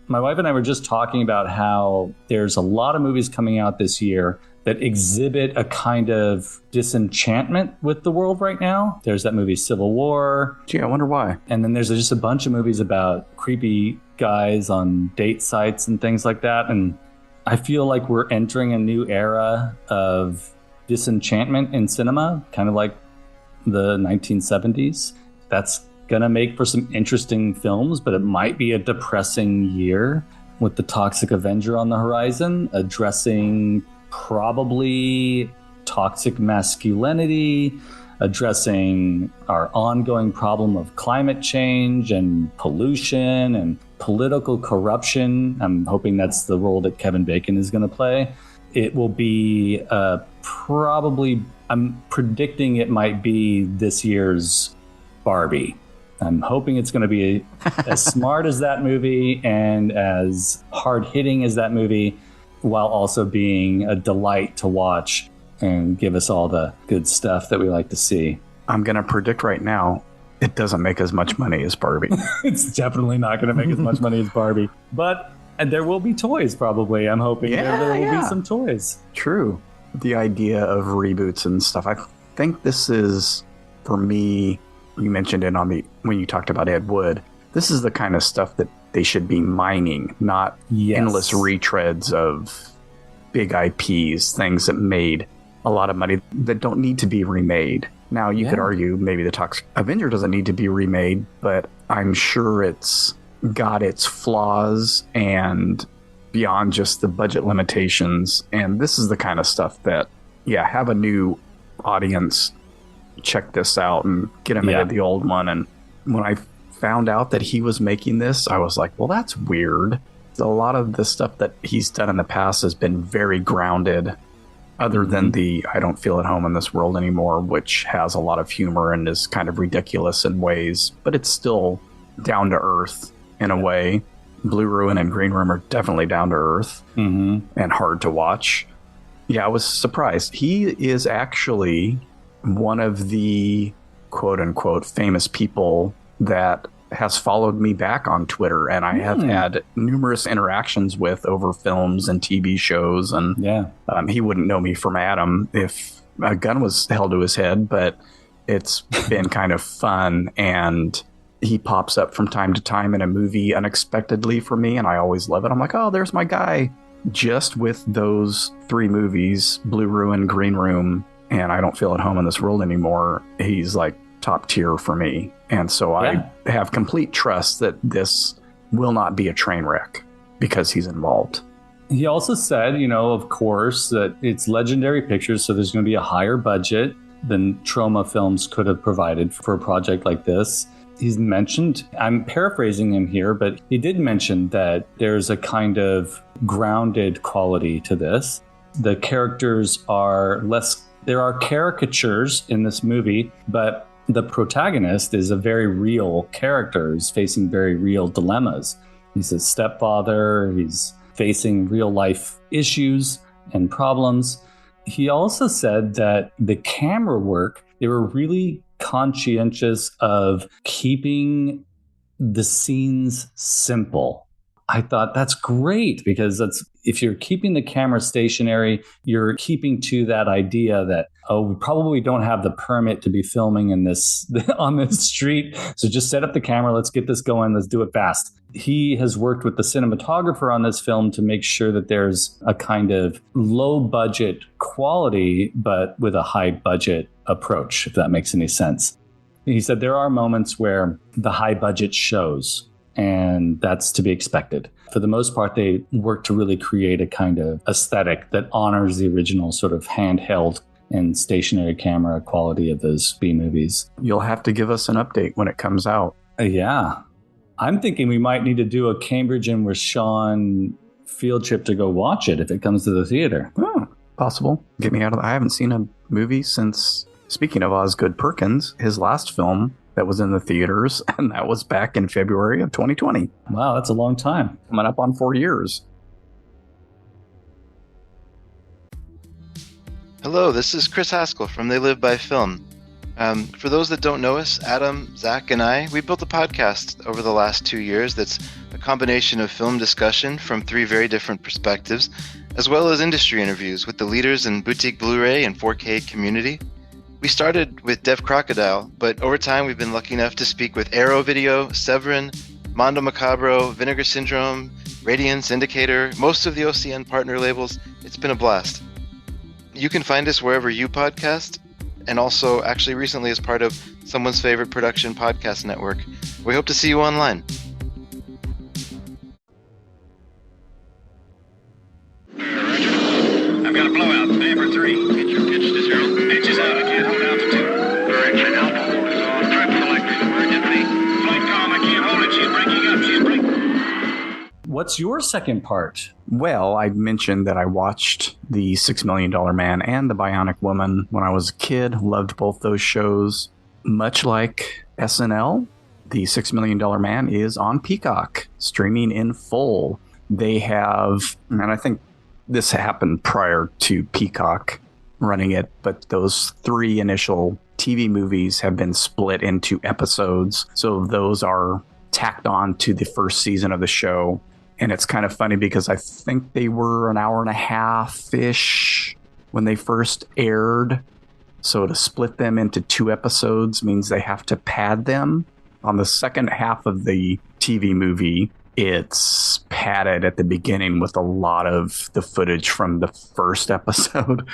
My wife and I were just talking about how there's a lot of movies coming out this year that exhibit a kind of disenchantment with the world right now. There's that movie Civil War. Gee, I wonder why. And then there's just a bunch of movies about creepy guys on date sites and things like that. And I feel like we're entering a new era of disenchantment in cinema, kind of like the 1970s. That's going to make for some interesting films, but it might be a depressing year with the Toxic Avenger on the horizon, addressing probably toxic masculinity, addressing our ongoing problem of climate change and pollution and political corruption. I'm hoping that's the role that Kevin Bacon is going to play. it will be probably, I'm predicting it might be this year's Barbie. I'm hoping it's going to be as smart as that movie and as hard-hitting as that movie, while also being a delight to watch and give us all the good stuff that we like to see. I'm going to predict right now, it doesn't make as much money as Barbie. It's definitely not going to make as much money as Barbie. But there will be toys, probably. I'm hoping there will be some toys. True. The idea of reboots and stuff. I think this is, for me, you mentioned it when you talked about Ed Wood. This is the kind of stuff that they should be mining, not endless retreads of big IPs, things that made a lot of money that don't need to be remade. Now, you could argue maybe the Toxic Avenger doesn't need to be remade, but I'm sure it's got its flaws and beyond just the budget limitations. And this is the kind of stuff that, have a new audience check this out and get them into the old one. And when I found out that he was making this, I was like, well, that's weird. A lot of the stuff that he's done in the past has been very grounded, other than the I don't feel at home in this world anymore, which has a lot of humor and is kind of ridiculous in ways, but it's still down to earth in a way. Blue Ruin and Green Room are definitely down to earth and hard to watch. Yeah, I was surprised. He is actually one of the quote unquote famous people that has followed me back on Twitter, and I have had numerous interactions with over films and TV shows. And he wouldn't know me from Adam if a gun was held to his head, but it's been kind of fun. And he pops up from time to time in a movie unexpectedly for me, and I always love it. I'm like, oh, there's my guy. Just with those 3 movies, Blue Ruin, Green Room, and I Don't Feel at Home in This World Anymore, he's like top tier for me. And so I have complete trust that this will not be a train wreck because he's involved. He also said, of course, that it's Legendary Pictures, so there's going to be a higher budget than Troma Films could have provided for a project like this. He's mentioned, I'm paraphrasing him here, but he did mention that there's a kind of grounded quality to this. The characters are there are caricatures in this movie, but the protagonist is a very real character who's facing very real dilemmas. He's a stepfather, he's facing real life issues and problems. He also said that the camera work, they were really conscientious of keeping the scenes simple. I thought that's great, because if you're keeping the camera stationary, you're keeping to that idea that, we probably don't have the permit to be filming on this street. So just set up the camera. Let's get this going. Let's do it fast. He has worked with the cinematographer on this film to make sure that there's a kind of low budget quality, but with a high budget approach, if that makes any sense. He said there are moments where the high budget shows, and that's to be expected. For the most part, they work to really create a kind of aesthetic that honors the original sort of handheld and stationary camera quality of those B movies. You'll have to give us an update when it comes out. Yeah. I'm thinking we might need to do a Cambridge and Rashawn field trip to go watch it if it comes to the theater. Oh, possible. Get me out of I haven't seen a movie since, speaking of Osgood Perkins, his last film that was in the theaters, and that was back in February of 2020. Wow, that's a long time. Coming up on 4 years. Hello, this is Chris Haskell from They Live by Film. For those that don't know us, Adam, Zach, and I, we built a podcast over the last 2 years that's a combination of film discussion from 3 very different perspectives, as well as industry interviews with the leaders in boutique Blu-ray and 4K community. We started with Dev Crocodile, but over time we've been lucky enough to speak with Arrow Video, Severin, Mondo Macabro, Vinegar Syndrome, Radiance, Indicator, most of the OCN partner labels. It's been a blast. You can find us wherever you podcast, and also actually recently as part of Someone's Favorite Production Podcast Network. We hope to see you online. I've got a blowout. Number 3. Get your pitch to 0. Pitches out. I can't hold altitude. Correction. Alpha hold is on. Triple electric emergency. Flight com. I can't hold it. She's breaking up. She's breaking. What's your second part? Well, I mentioned that I watched The $6 Million Man and The Bionic Woman when I was a kid. Loved both those shows. Much like SNL, The $6 Million Man is on Peacock, streaming in full. They have, and I think this happened prior to Peacock running it, but those 3 initial TV movies have been split into episodes. So those are tacked on to the first season of the show. And it's kind of funny because I think they were an hour and a half-ish when they first aired. So to split them into 2 episodes means they have to pad them. On the second half of the TV movie, it's padded at the beginning with a lot of the footage from the first episode.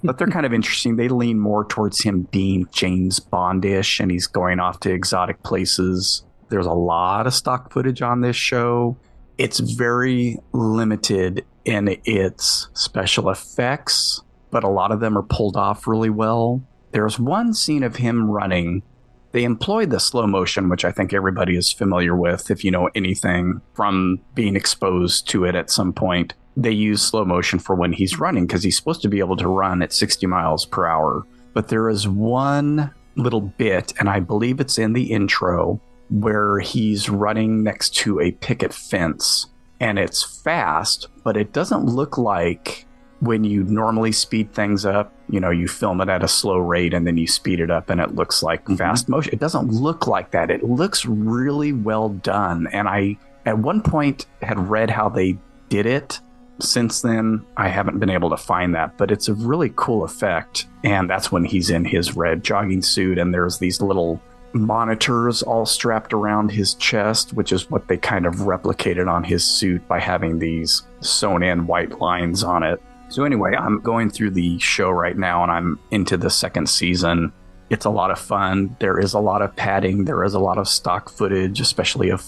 But they're kind of interesting. They lean more towards him being James Bond-ish, and he's going off to exotic places. There's a lot of stock footage on this show. It's very limited in its special effects, but a lot of them are pulled off really well. There's one scene of him running. They employed the slow motion, which I think everybody is familiar with if you know anything from being exposed to it at some point. They use slow motion for when he's running because he's supposed to be able to run at 60 miles per hour. But there is one little bit, and I believe it's in the intro, where he's running next to a picket fence. And it's fast, but it doesn't look like when you normally speed things up, you know, you film it at a slow rate and then you speed it up and it looks like fast motion. It doesn't look like that. It looks really well done. And I, at one point, had read how they did it. Since then, I haven't been able to find that, but it's a really cool effect. And that's when he's in his red jogging suit and there's these little monitors all strapped around his chest, which is what they kind of replicated on his suit by having these sewn in white lines on it. So anyway, I'm going through the show right now and I'm into the second season. It's a lot of fun. There is a lot of padding. There is a lot of stock footage, especially of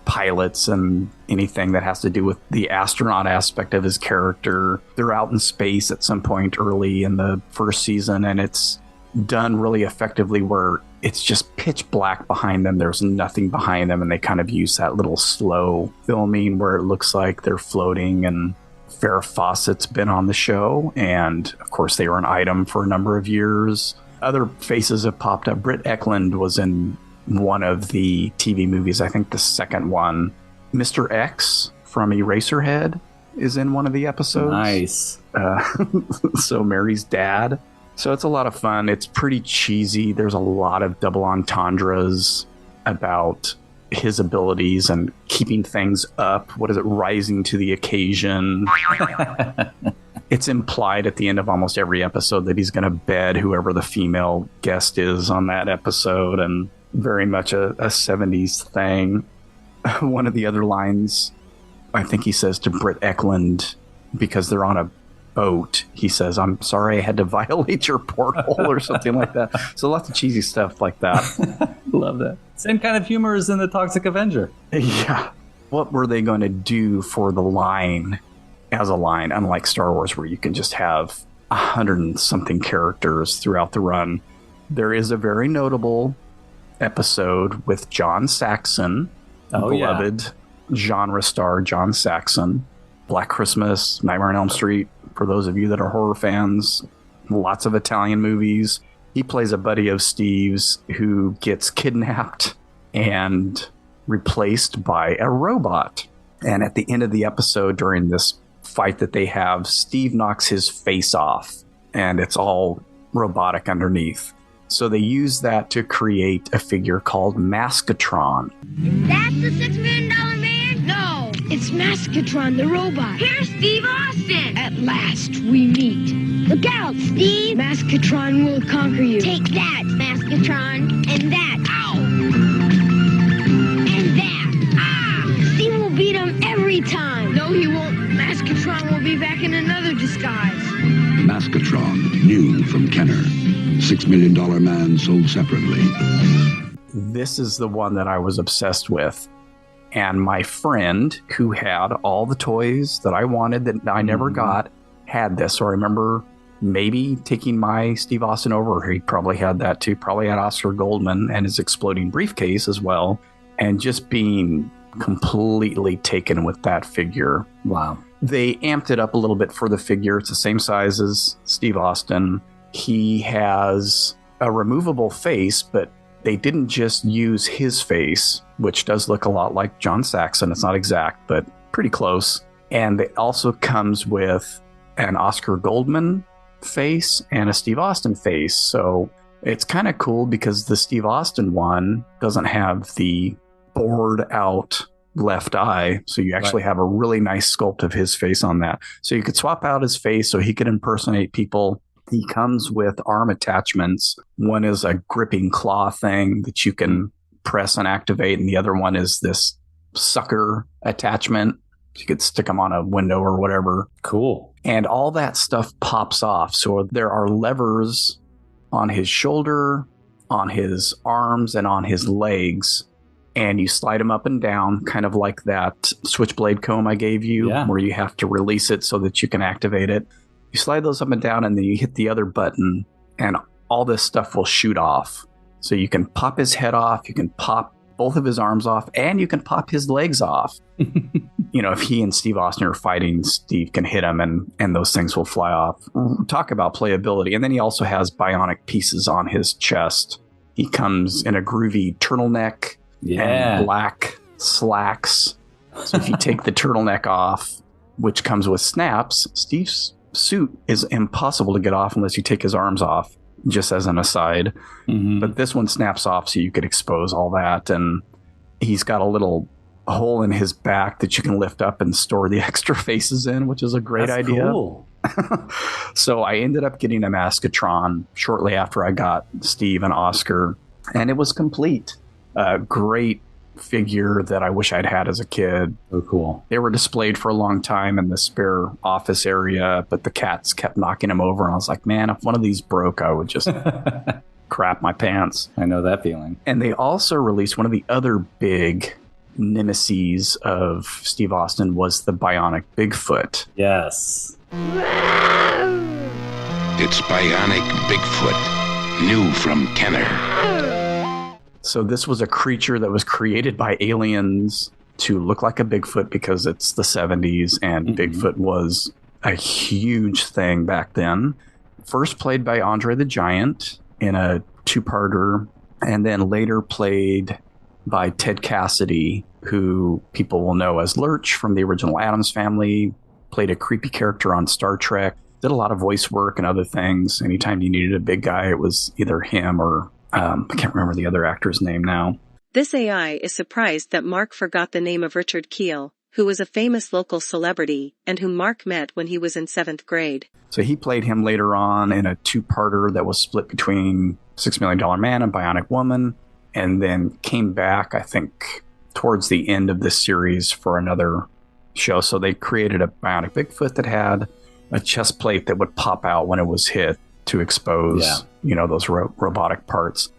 pilots and anything that has to do with the astronaut aspect of his character. They're out in space at some point early in the first season, and it's done really effectively where it's just pitch black behind them. There's nothing behind them, and they kind of use that little slow filming where it looks like they're floating. And Farrah Fawcett's been on the show, and of course they were an item for a number of years. Other faces have popped up. Britt Eklund was in one of the TV movies, I think the second one. Mr. X from Eraserhead is in one of the episodes. Nice. So Mary's dad. So it's a lot of fun. It's pretty cheesy. There's a lot of double entendres about his abilities and keeping things up. What is it? Rising to the occasion. It's implied at the end of almost every episode that he's going to bed whoever the female guest is on that episode, and very much a 70s thing. One of the other lines, I think he says to Britt Eklund, because they're on a boat, he says, "I'm sorry I had to violate your porthole," or something like that. So lots of cheesy stuff like that. Love that. Same kind of humor as in the Toxic Avenger. Yeah. What were they going to do for the line as a line, unlike Star Wars, where you can just have 100 and something characters throughout the run? There is a very notable episode with John Saxon, beloved genre star John Saxon. Black Christmas, Nightmare on Elm Street, for those of you that are horror fans, lots of Italian movies. He plays a buddy of Steve's who gets kidnapped and replaced by a robot. And at the end of the episode, during this fight that they have, Steve knocks his face off and it's all robotic underneath. So they use that to create a figure called Maskatron. That's the $6 Million Man? No, it's Maskatron, the robot. Here's Steve Austin. At last, we meet. Look out, Steve. Maskatron will conquer you. Take that, Maskatron. And that. Ow. And that. Ah. Steve will beat him every time. No, he won't. Maskatron will be back in another disguise. Maskatron, new from Kenner. $6 Million Man sold separately. This is the one that I was obsessed with. And my friend, who had all the toys that I wanted that I never got, had this. So I remember maybe taking my Steve Austin over. He probably had that too. Probably had Oscar Goldman and his exploding briefcase as well. And just being completely taken with that figure. Wow. They amped it up a little bit for the figure. It's the same size as Steve Austin. He has a removable face, but they didn't just use his face, which does look a lot like John Saxon. It's not exact, but pretty close. And it also comes with an Oscar Goldman face and a Steve Austin face. So it's kind of cool because the Steve Austin one doesn't have the bored out left eye. So you actually have a really nice sculpt of his face on that. So you could swap out his face so he could impersonate people. He comes with arm attachments. One is a gripping claw thing that you can press and activate, and the other one is this sucker attachment. You could stick them on a window or whatever. Cool. And all that stuff pops off. So there are levers on his shoulder, on his arms, and on his legs. And you slide them up and down, kind of like that switchblade comb I gave you, where you have to release it so that you can activate it. You slide those up and down, and then you hit the other button, and all this stuff will shoot off. So you can pop his head off, you can pop both of his arms off, and you can pop his legs off. You know, if he and Steve Austin are fighting, Steve can hit him, and those things will fly off. Talk about playability. And then he also has bionic pieces on his chest. He comes in a groovy turtleneck and black slacks. So if you take the turtleneck off, which comes with snaps, Steve's suit is impossible to get off unless you take his arms off, just as an aside. But this one snaps off so you could expose all that. And he's got a little hole in his back that you can lift up and store the extra faces in, which is a great idea. Cool. So I ended up getting a Maskatron shortly after I got Steve and Oscar, and it was complete. A great figure that I wish I'd had as a kid. Oh, cool. They were displayed for a long time in the spare office area, but the cats kept knocking them over. And I was like, man, if one of these broke, I would just crap my pants. I know that feeling. And they also released one of the other big nemeses of Steve Austin was the bionic Bigfoot. Yes. It's Bionic Bigfoot, new from Kenner. So this was a creature that was created by aliens to look like a Bigfoot because it's the 70s and Bigfoot was a huge thing back then. First played by Andre the Giant in a two-parter, and then later played by Ted Cassidy, who people will know as Lurch from the original Addams Family, played a creepy character on Star Trek, did a lot of voice work and other things. Anytime you needed a big guy, it was either him or I can't remember the other actor's name now. This AI is surprised that Mark forgot the name of Richard Keel, who was a famous local celebrity and whom Mark met when he was in 7th grade. So he played him later on in a two-parter that was split between $6 Million Man and Bionic Woman, and then came back, I think, towards the end of this series for another show. So they created a Bionic Bigfoot that had a chest plate that would pop out when it was hit to expose, those robotic parts.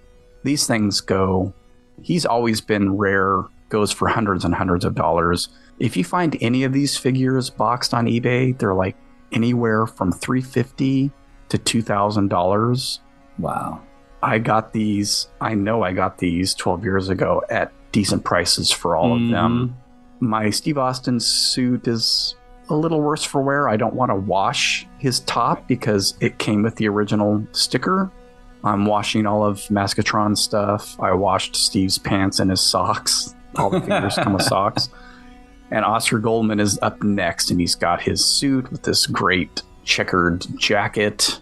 These things go, he's always been rare, goes for hundreds and hundreds of dollars. If you find any of these figures boxed on eBay, they're like anywhere from $350 to $2,000. Wow. I know I got these 12 years ago at decent prices for all of them. My Steve Austin suit is a little worse for wear. I don't want to wash his top because it came with the original sticker. I'm washing all of Maskatron's stuff. I washed Steve's pants and his socks. All the figures come with socks. And Oscar Goldman is up next, and he's got his suit with this great checkered jacket.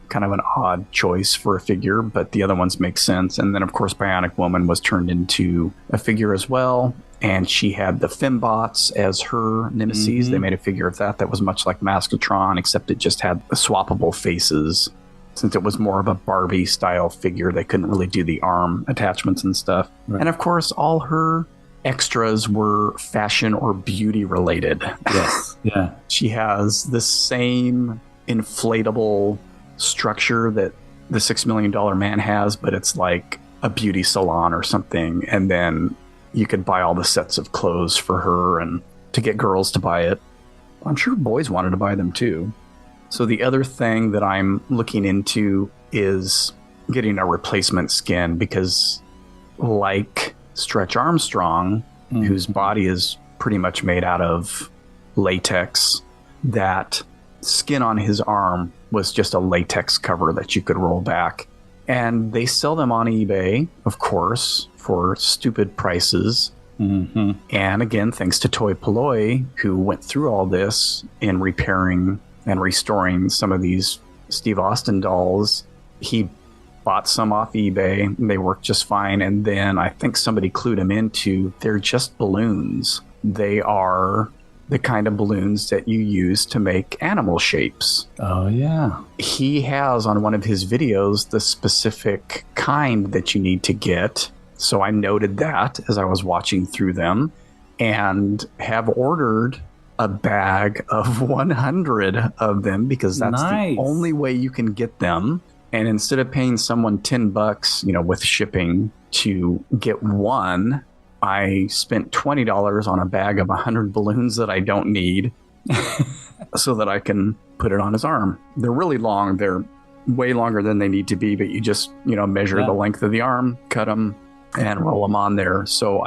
Kind of an odd choice for a figure, but the other ones make sense. And then, of course, Bionic Woman was turned into a figure as well. And she had the Fembots as her nemesis. They made a figure of that was much like Maskatron, except it just had swappable faces. Since it was more of a Barbie-style figure, they couldn't really do the arm attachments and stuff. Right. And, of course, all her extras were fashion or beauty related. Yes. Yeah. She has the same inflatable structure that the $6 Million Man has, but it's like a beauty salon or something. And then you could buy all the sets of clothes for her and to get girls to buy it. I'm sure boys wanted to buy them too. So the other thing that I'm looking into is getting a replacement skin because like Stretch Armstrong, whose body is pretty much made out of latex. That skin on his arm was just a latex cover that you could roll back. And they sell them on eBay, of course, for stupid prices. Mm-hmm. And again, thanks to Toy Polloi, who went through all this in repairing and restoring some of these Steve Austin dolls. He bought some off eBay, and they worked just fine. And then I think somebody clued him into, they're just balloons. They are the kind of balloons that you use to make animal shapes. Oh, yeah. He has on one of his videos the specific kind that you need to get. So I noted that as I was watching through them, and have ordered a bag of 100 of them because that's Nice. the only way you can get them. And instead of paying someone $10, with shipping to get one, I spent $20 on a bag of 100 balloons that I don't need so that I can put it on his arm. They're really long. They're way longer than they need to be, but you just, measure the length of the arm, cut them, and roll them on there. So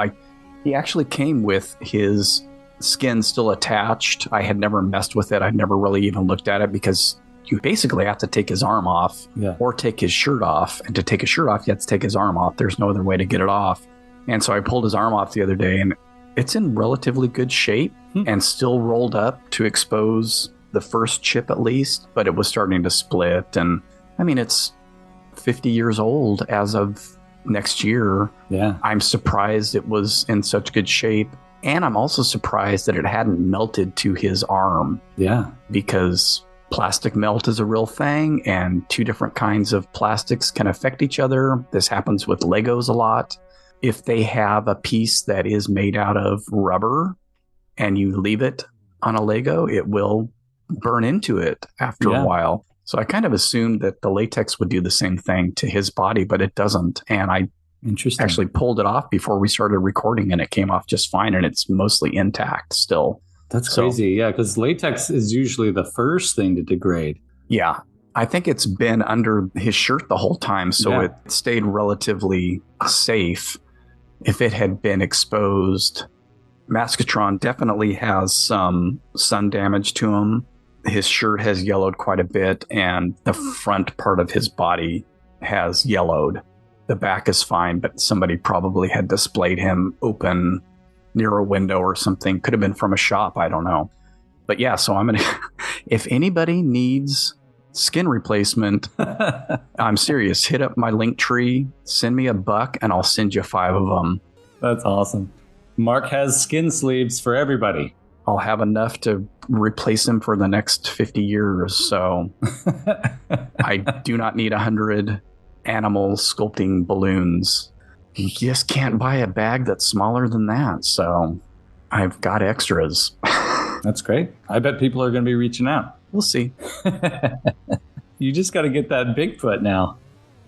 he actually came with his skin still attached. I had never messed with it. I'd never really even looked at it because you basically have to take his arm off or take his shirt off. And to take his shirt off, you have to take his arm off. There's no other way to get it off. And so I pulled his arm off the other day, and it's in relatively good shape and still rolled up to expose the first chip at least, but it was starting to split. And I mean, it's 50 years old as of next year. Yeah. I'm surprised it was in such good shape. And I'm also surprised that it hadn't melted to his arm. Yeah. Because plastic melt is a real thing, and two different kinds of plastics can affect each other. This happens with Legos a lot. If they have a piece that is made out of rubber and you leave it on a Lego, it will burn into it after a while. So I kind of assumed that the latex would do the same thing to his body, but it doesn't. And I actually pulled it off before we started recording, and it came off just fine, and it's mostly intact still. That's crazy. Yeah, because latex is usually the first thing to degrade. Yeah. I think it's been under his shirt the whole time, so it stayed relatively safe. If it had been exposed, Maskatron definitely has some sun damage to him. His shirt has yellowed quite a bit, and the front part of his body has yellowed. The back is fine, but somebody probably had displayed him open near a window or something. Could have been from a shop. I don't know. But yeah, so I'm going to, if anybody needs skin replacement, I'm serious. Hit up my link tree, send me $1, and I'll send you 5 of them. That's awesome. Mark has skin sleeves for everybody. I'll have enough to replace them for the next 50 years. So I do not need 100 animal sculpting balloons. You just can't buy a bag that's smaller than that. So I've got extras. That's great. I bet people are going to be reaching out. We'll see. You just got to get that Bigfoot now.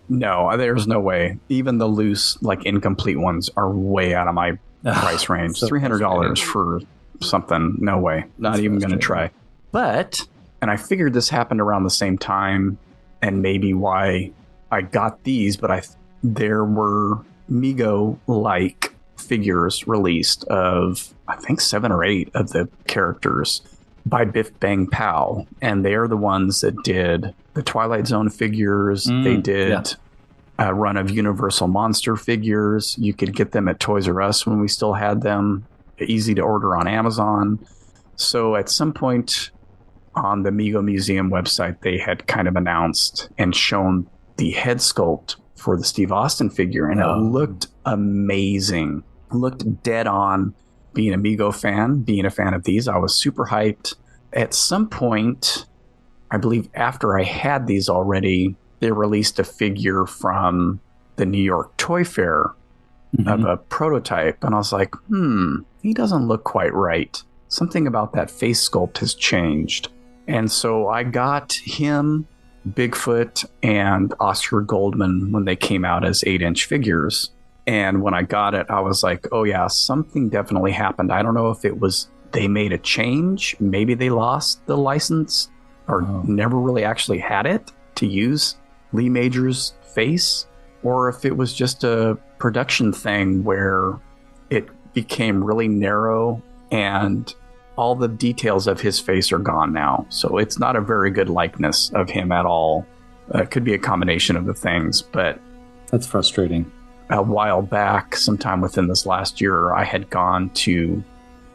No, there's no way. Even the loose, incomplete ones are way out of my price range. So $300 for something. No way. Not even going to try. But, and I figured this happened around the same time, and maybe why I got these, but there were Mego-like figures released of, I think, 7 or 8 of the characters by Biff Bang Pow, and they are the ones that did the Twilight Zone figures. They did a run of Universal Monster figures. You could get them at Toys R Us when we still had them. Easy to order on Amazon. So at some point on the Mego Museum website, they had kind of announced and shown the head sculpt for the Steve Austin figure, and it looked amazing. It looked dead on. Being a Mego fan, being a fan of these, I was super hyped. At some point, I believe after I had these already, they released a figure from the New York Toy Fair of a prototype. And I was like, he doesn't look quite right. Something about that face sculpt has changed. And so I got him, Bigfoot, and Oscar Goldman when they came out as 8-inch figures. And when I got it, I was like, oh yeah, something definitely happened. I don't know if it was they made a change. Maybe they lost the license or never really actually had it to use Lee Majors' face, or if it was just a production thing where it became really narrow and all the details of his face are gone now. So it's not a very good likeness of him at all. It could be a combination of the things, but that's frustrating. A while back, sometime within this last year, I had gone to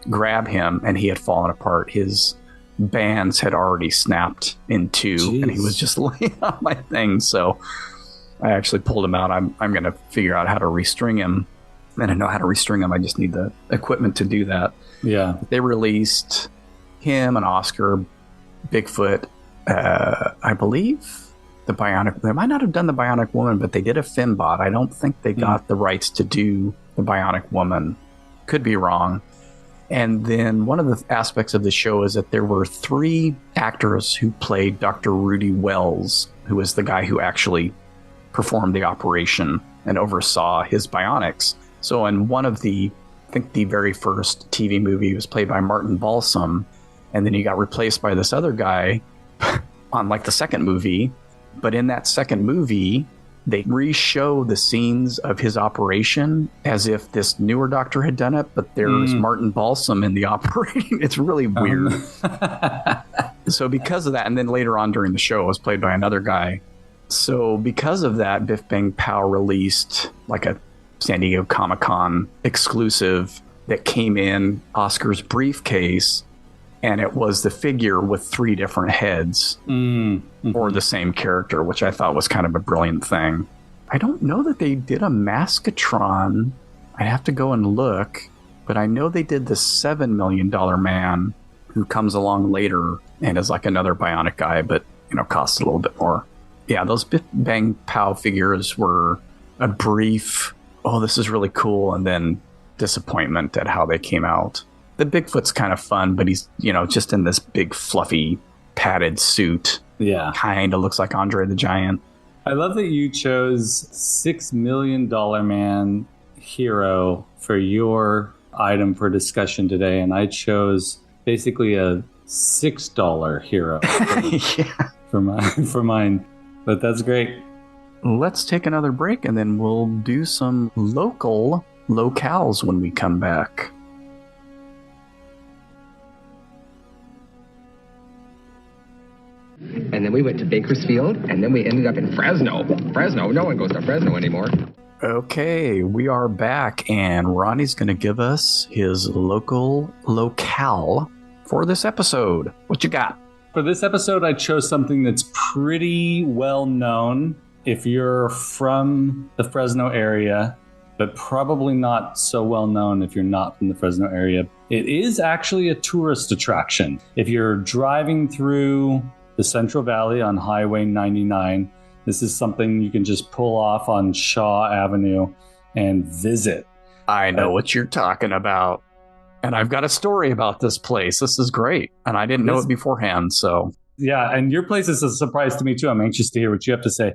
grab him and he had fallen apart. His bands had already snapped in two. Jeez. And he was just laying on my thing. So I actually pulled him out. I'm going to figure out how to restring him. And I know how to restring him. I just need the equipment to do that. Yeah. They released him and Oscar, Bigfoot, I believe. The Bionic, they might not have done the Bionic Woman, but they did a Fembot. I don't think they got the rights to do the Bionic Woman. Could be wrong. And then one of the aspects of the show is that there were 3 actors who played Dr. Rudy Wells, who was the guy who actually performed the operation and oversaw his bionics. So in one of I think the very first TV movie was played by Martin Balsam, and then he got replaced by this other guy on like the second movie. But in that second movie, they re-show the scenes of his operation as if this newer doctor had done it, but there's Martin Balsam in the operating. It's really weird. So because of that, and then later on during the show, it was played by another guy. So because of that, Biff Bang Pow released like a San Diego Comic-Con exclusive that came in Oscar's briefcase, and it was the figure with 3 different heads or the same character, which I thought was kind of a brilliant thing. I don't know that they did a Maskatron. I'd have to go and look, but I know they did the $7 million man who comes along later and is like another bionic guy, but costs a little bit more. Yeah, those Biff Bang Pow figures were a brief, oh, this is really cool, and then disappointment at how they came out. The Bigfoot's kind of fun, but he's, just in this big, fluffy, padded suit. Yeah. Kind of looks like Andre the Giant. I love that you chose $6 Million Man hero for your item for discussion today, and I chose basically a $6 hero for mine. But that's great. Let's take another break, and then we'll do some locales when we come back. And then we went to Bakersfield, and then we ended up in Fresno. Fresno, no one goes to Fresno anymore. Okay, we are back, and Ronnie's going to give us his locale for this episode. What you got? For this episode, I chose something that's pretty well known if you're from the Fresno area, but probably not so well known if you're not from the Fresno area. It is actually a tourist attraction. If you're driving through the Central Valley on Highway 99, this is something you can just pull off on Shaw Avenue and visit. I know what you're talking about. And I've got a story about this place. This is great. And I didn't know it beforehand, so. Yeah, and your place is a surprise to me, too. I'm anxious to hear what you have to say.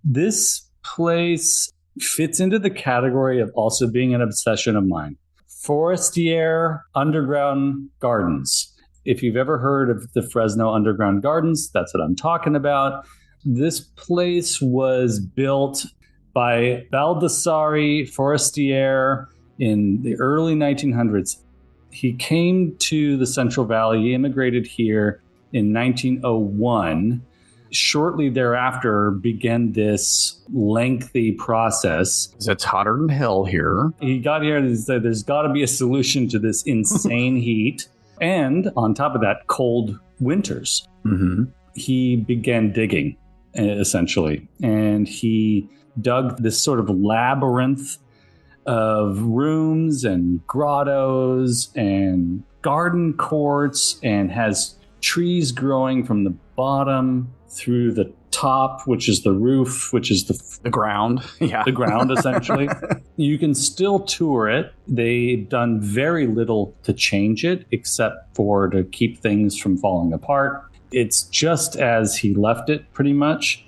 This place fits into the category of also being an obsession of mine. Forestier Underground Gardens. If you've ever heard of the Fresno Underground Gardens, that's what I'm talking about. This place was built by Baldassare Forestier in the early 1900s. He came to the Central Valley. He immigrated here in 1901. Shortly thereafter began this lengthy process. It's hotter than hell here. He got here and said there's got to be a solution to this insane heat. And on top of that, cold winters. Mm-hmm. He began digging, essentially. And he dug this sort of labyrinth of rooms and grottos and garden courts, and has trees growing from the bottom through the top, which is the roof, which is the ground. Yeah. The ground, essentially. You can still tour it. They've done very little to change it, except for to keep things from falling apart. It's just as he left it, pretty much.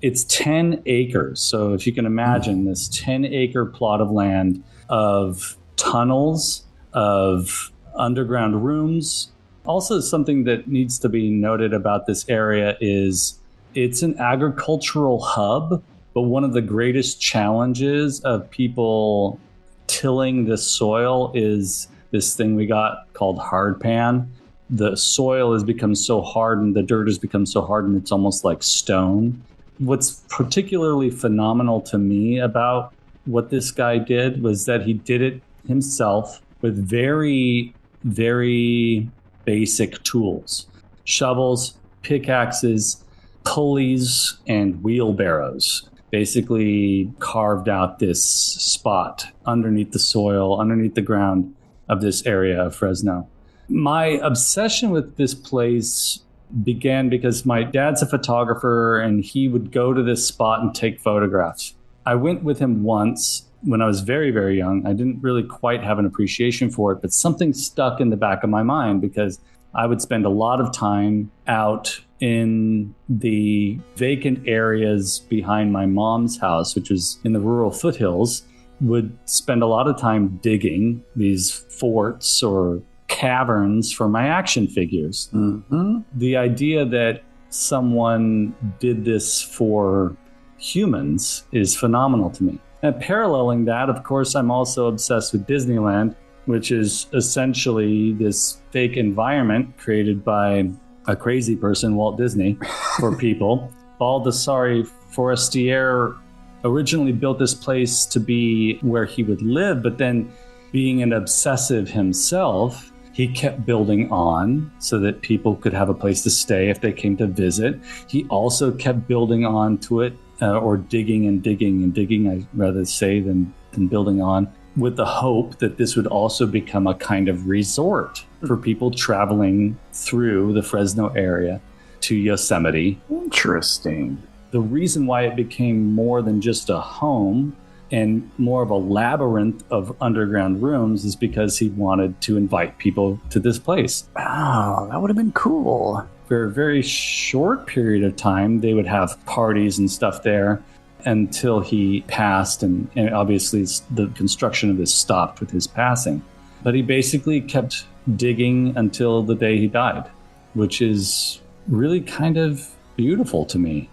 It's 10 acres. So if you can imagine this 10-acre plot of land of tunnels, of underground rooms. Also, something that needs to be noted about this area is it's an agricultural hub, but one of the greatest challenges of people tilling this soil is this thing we got called hardpan. The soil has become so hardened, the dirt has become so hardened, it's almost like stone. What's particularly phenomenal to me about what this guy did was that he did it himself with very, very basic tools. Shovels, pickaxes, pulleys, and wheelbarrows. Basically carved out this spot underneath the soil, underneath the ground of this area of Fresno. My obsession with this place began because my dad's a photographer and he would go to this spot and take photographs. I went with him once when I was very, very young. I didn't really quite have an appreciation for it, but something stuck in the back of my mind because I would spend a lot of time out in the vacant areas behind my mom's house, which was in the rural foothills, would spend a lot of time digging these forts or caverns for my action figures. Mm-hmm. The idea that someone did this for humans is phenomenal to me. And paralleling that, of course, I'm also obsessed with Disneyland, which is essentially this fake environment created by a crazy person, Walt Disney, for people. Baldassare Forestier originally built this place to be where he would live, but then being an obsessive himself, he kept building on so that people could have a place to stay if they came to visit. He also kept building on to it, or digging and digging and digging, I'd rather say, than building on, with the hope that this would also become a kind of resort for people traveling through the Fresno area to Yosemite. Interesting. The reason why it became more than just a home and more of a labyrinth of underground rooms is because he wanted to invite people to this place. Oh, that would have been cool. For a very short period of time, they would have parties and stuff there until he passed, and obviously the construction of this stopped with his passing. But he basically kept digging until the day he died, which is really kind of beautiful to me.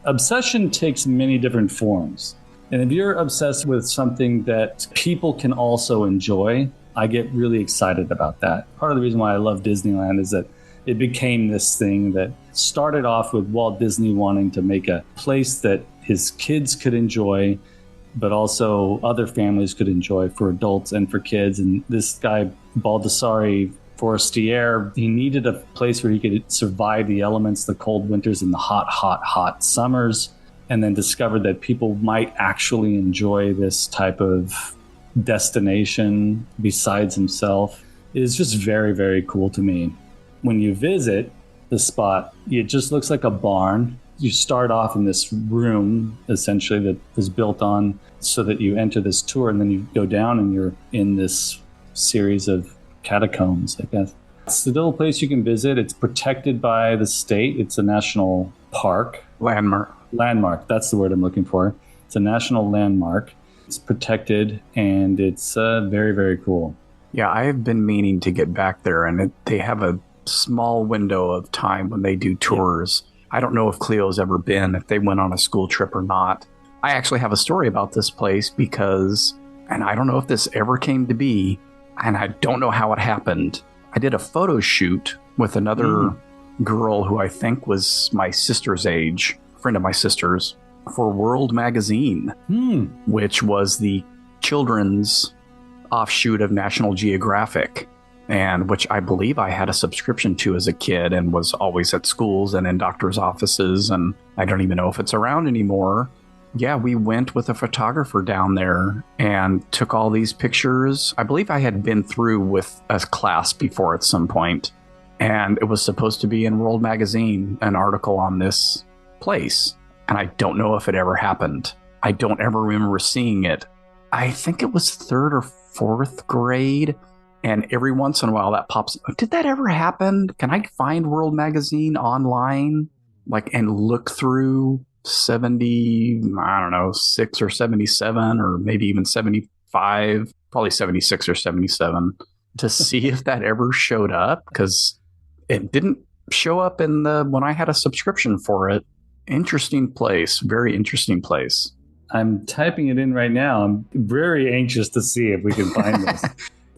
Obsession takes many different forms. And if you're obsessed with something that people can also enjoy, I get really excited about that. Part of the reason why I love Disneyland is that it became this thing that started off with Walt Disney wanting to make a place that his kids could enjoy, but also other families could enjoy for adults and for kids. And this guy, Baldassare Forestier, he needed a place where he could survive the elements, the cold winters and the hot, hot, hot summers, and then discovered that people might actually enjoy this type of destination besides himself. It is just very, very cool to me. When you visit the spot, it just looks like a barn. You start off in this room, essentially, that is built on so that you enter this tour, and then you go down and you're in this series of catacombs, I guess. It's a little place you can visit. It's protected by the state. It's a national park. Landmark, that's the word I'm looking for. It's a national landmark. It's protected, and it's very, very cool. Yeah, I have been meaning to get back there, and they have a small window of time when they do tours. I don't know if Cleo's ever been, if they went on a school trip or not. I actually have a story about this place because, and I don't know if this ever came to be, and I don't know how it happened. I did a photo shoot with another girl who I think was my sister's age, a friend of my sister's, for World Magazine, which was the children's offshoot of National Geographic, and which I believe I had a subscription to as a kid and was always at schools and in doctors' offices, and I don't even know if it's around anymore. Yeah, we went with a photographer down there and took all these pictures. I believe I had been through with a class before at some point, and it was supposed to be in World Magazine, an article on this place, and I don't know if it ever happened. I don't ever remember seeing it. I think it was 3rd or 4th grade, and every once in a while that pops up. Did that ever happen? Can I find World Magazine online, and look through 6 or 77, or maybe even 75, probably 76 or 77, to see if that ever showed up? Because it didn't show up when I had a subscription for it. Interesting place, very interesting place. I'm typing it in right now. I'm very anxious to see if we can find this.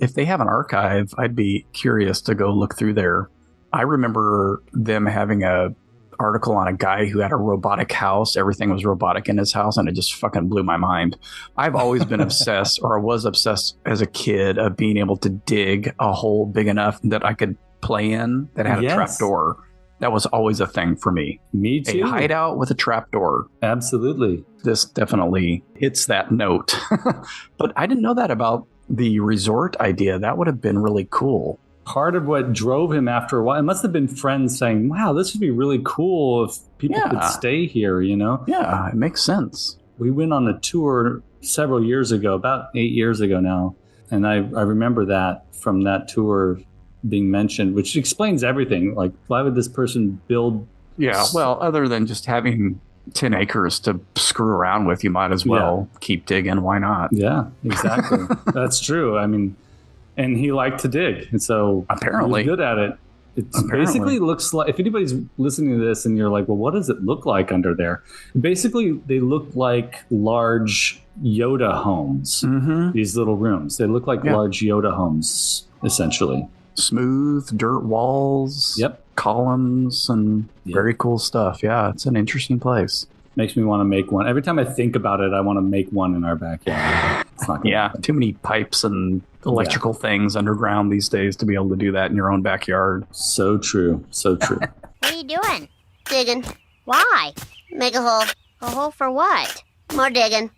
If they have an archive, I'd be curious to go look through there. I remember them having a article on a guy who had a robotic house. Everything was robotic in his house, and it just fucking blew my mind. I've always been obsessed, or I was obsessed as a kid, of being able to dig a hole big enough that I could play in that had a trapdoor. That was always a thing for me. Me too. A hideout with a trapdoor. Absolutely. This definitely hits that note. But I didn't know that about the resort idea. That would have been really cool. Part of what drove him after a while, it must have been friends saying, wow, this would be really cool if people could stay here, you know? Yeah, it makes sense. We went on a tour several years ago, about 8 years ago now. And I remember that from that tour being mentioned, which explains everything. Like, why would this person build? Yeah, well, other than just having 10 acres to screw around with, you might as well keep digging. Why not? Yeah, exactly. That's true. I mean, and he liked to dig, and so apparently he was good at it. It basically looks like, if anybody's listening to this and you're like, well, what does it look like under there? Basically, they look like large Yoda homes. These little rooms, they look like large Yoda homes, essentially. Smooth dirt walls, columns, and very cool stuff. Yeah, it's an interesting place. Makes me want to make one. Every time I think about it, I want to make one in our backyard. It's not gonna happen. Too many pipes and electrical things underground these days to be able to do that in your own backyard. So true. So true. What are you doing? Digging. Why? Make a hole. A hole for what? More digging.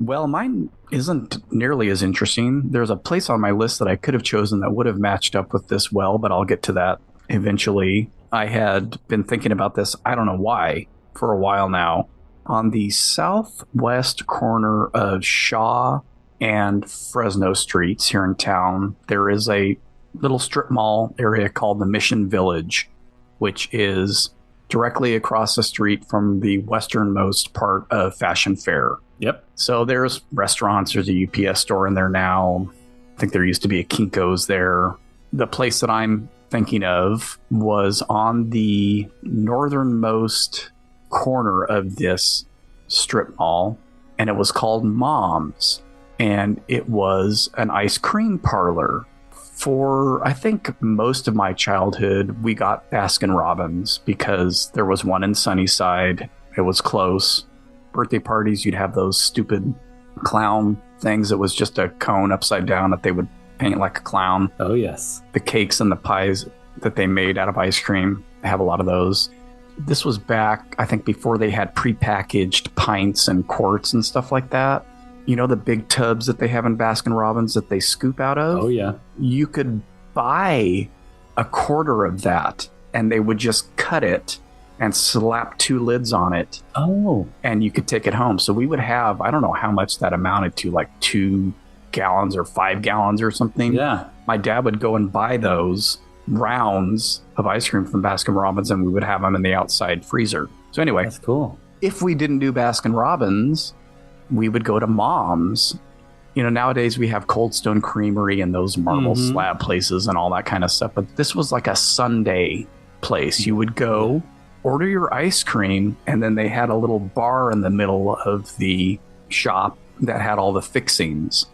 Well, mine isn't nearly as interesting. There's a place on my list that I could have chosen that would have matched up with this well, but I'll get to that eventually. I had been thinking about this, I don't know why, for a while now. On the southwest corner of Shaw and Fresno Streets here in town, there is a little strip mall area called the Mission Village, which is directly across the street from the westernmost part of Fashion Fair. Yep. So there's restaurants, there's a UPS store in there now. I think there used to be a Kinko's there. The place that I'm thinking of was on the northernmost corner of this strip mall, and it was called Mom's, and it was an ice cream parlor. For, I think, most of my childhood, we got Baskin-Robbins because there was one in Sunnyside. It was close. Birthday parties, you'd have those stupid clown things. It was just a cone upside down that they would paint like a clown. Oh, yes. The cakes and the pies that they made out of ice cream, I have a lot of those. This was back, I think, before they had prepackaged pints and quarts and stuff like that. You know, the big tubs that they have in Baskin-Robbins that they scoop out of? Oh, yeah. You could buy a quarter of that, and they would just cut it and slap 2 lids on it. Oh. And you could take it home. So we would have, I don't know how much that amounted to, like 2 gallons or 5 gallons or something. Yeah. My dad would go and buy those rounds of ice cream from Baskin-Robbins, and we would have them in the outside freezer. So anyway. That's cool. If we didn't do Baskin-Robbins, we would go to Mom's. You know, nowadays we have Cold Stone Creamery and those marble slab places and all that kind of stuff. But this was like a Sunday place. You would go, order your ice cream, and then they had a little bar in the middle of the shop that had all the fixings.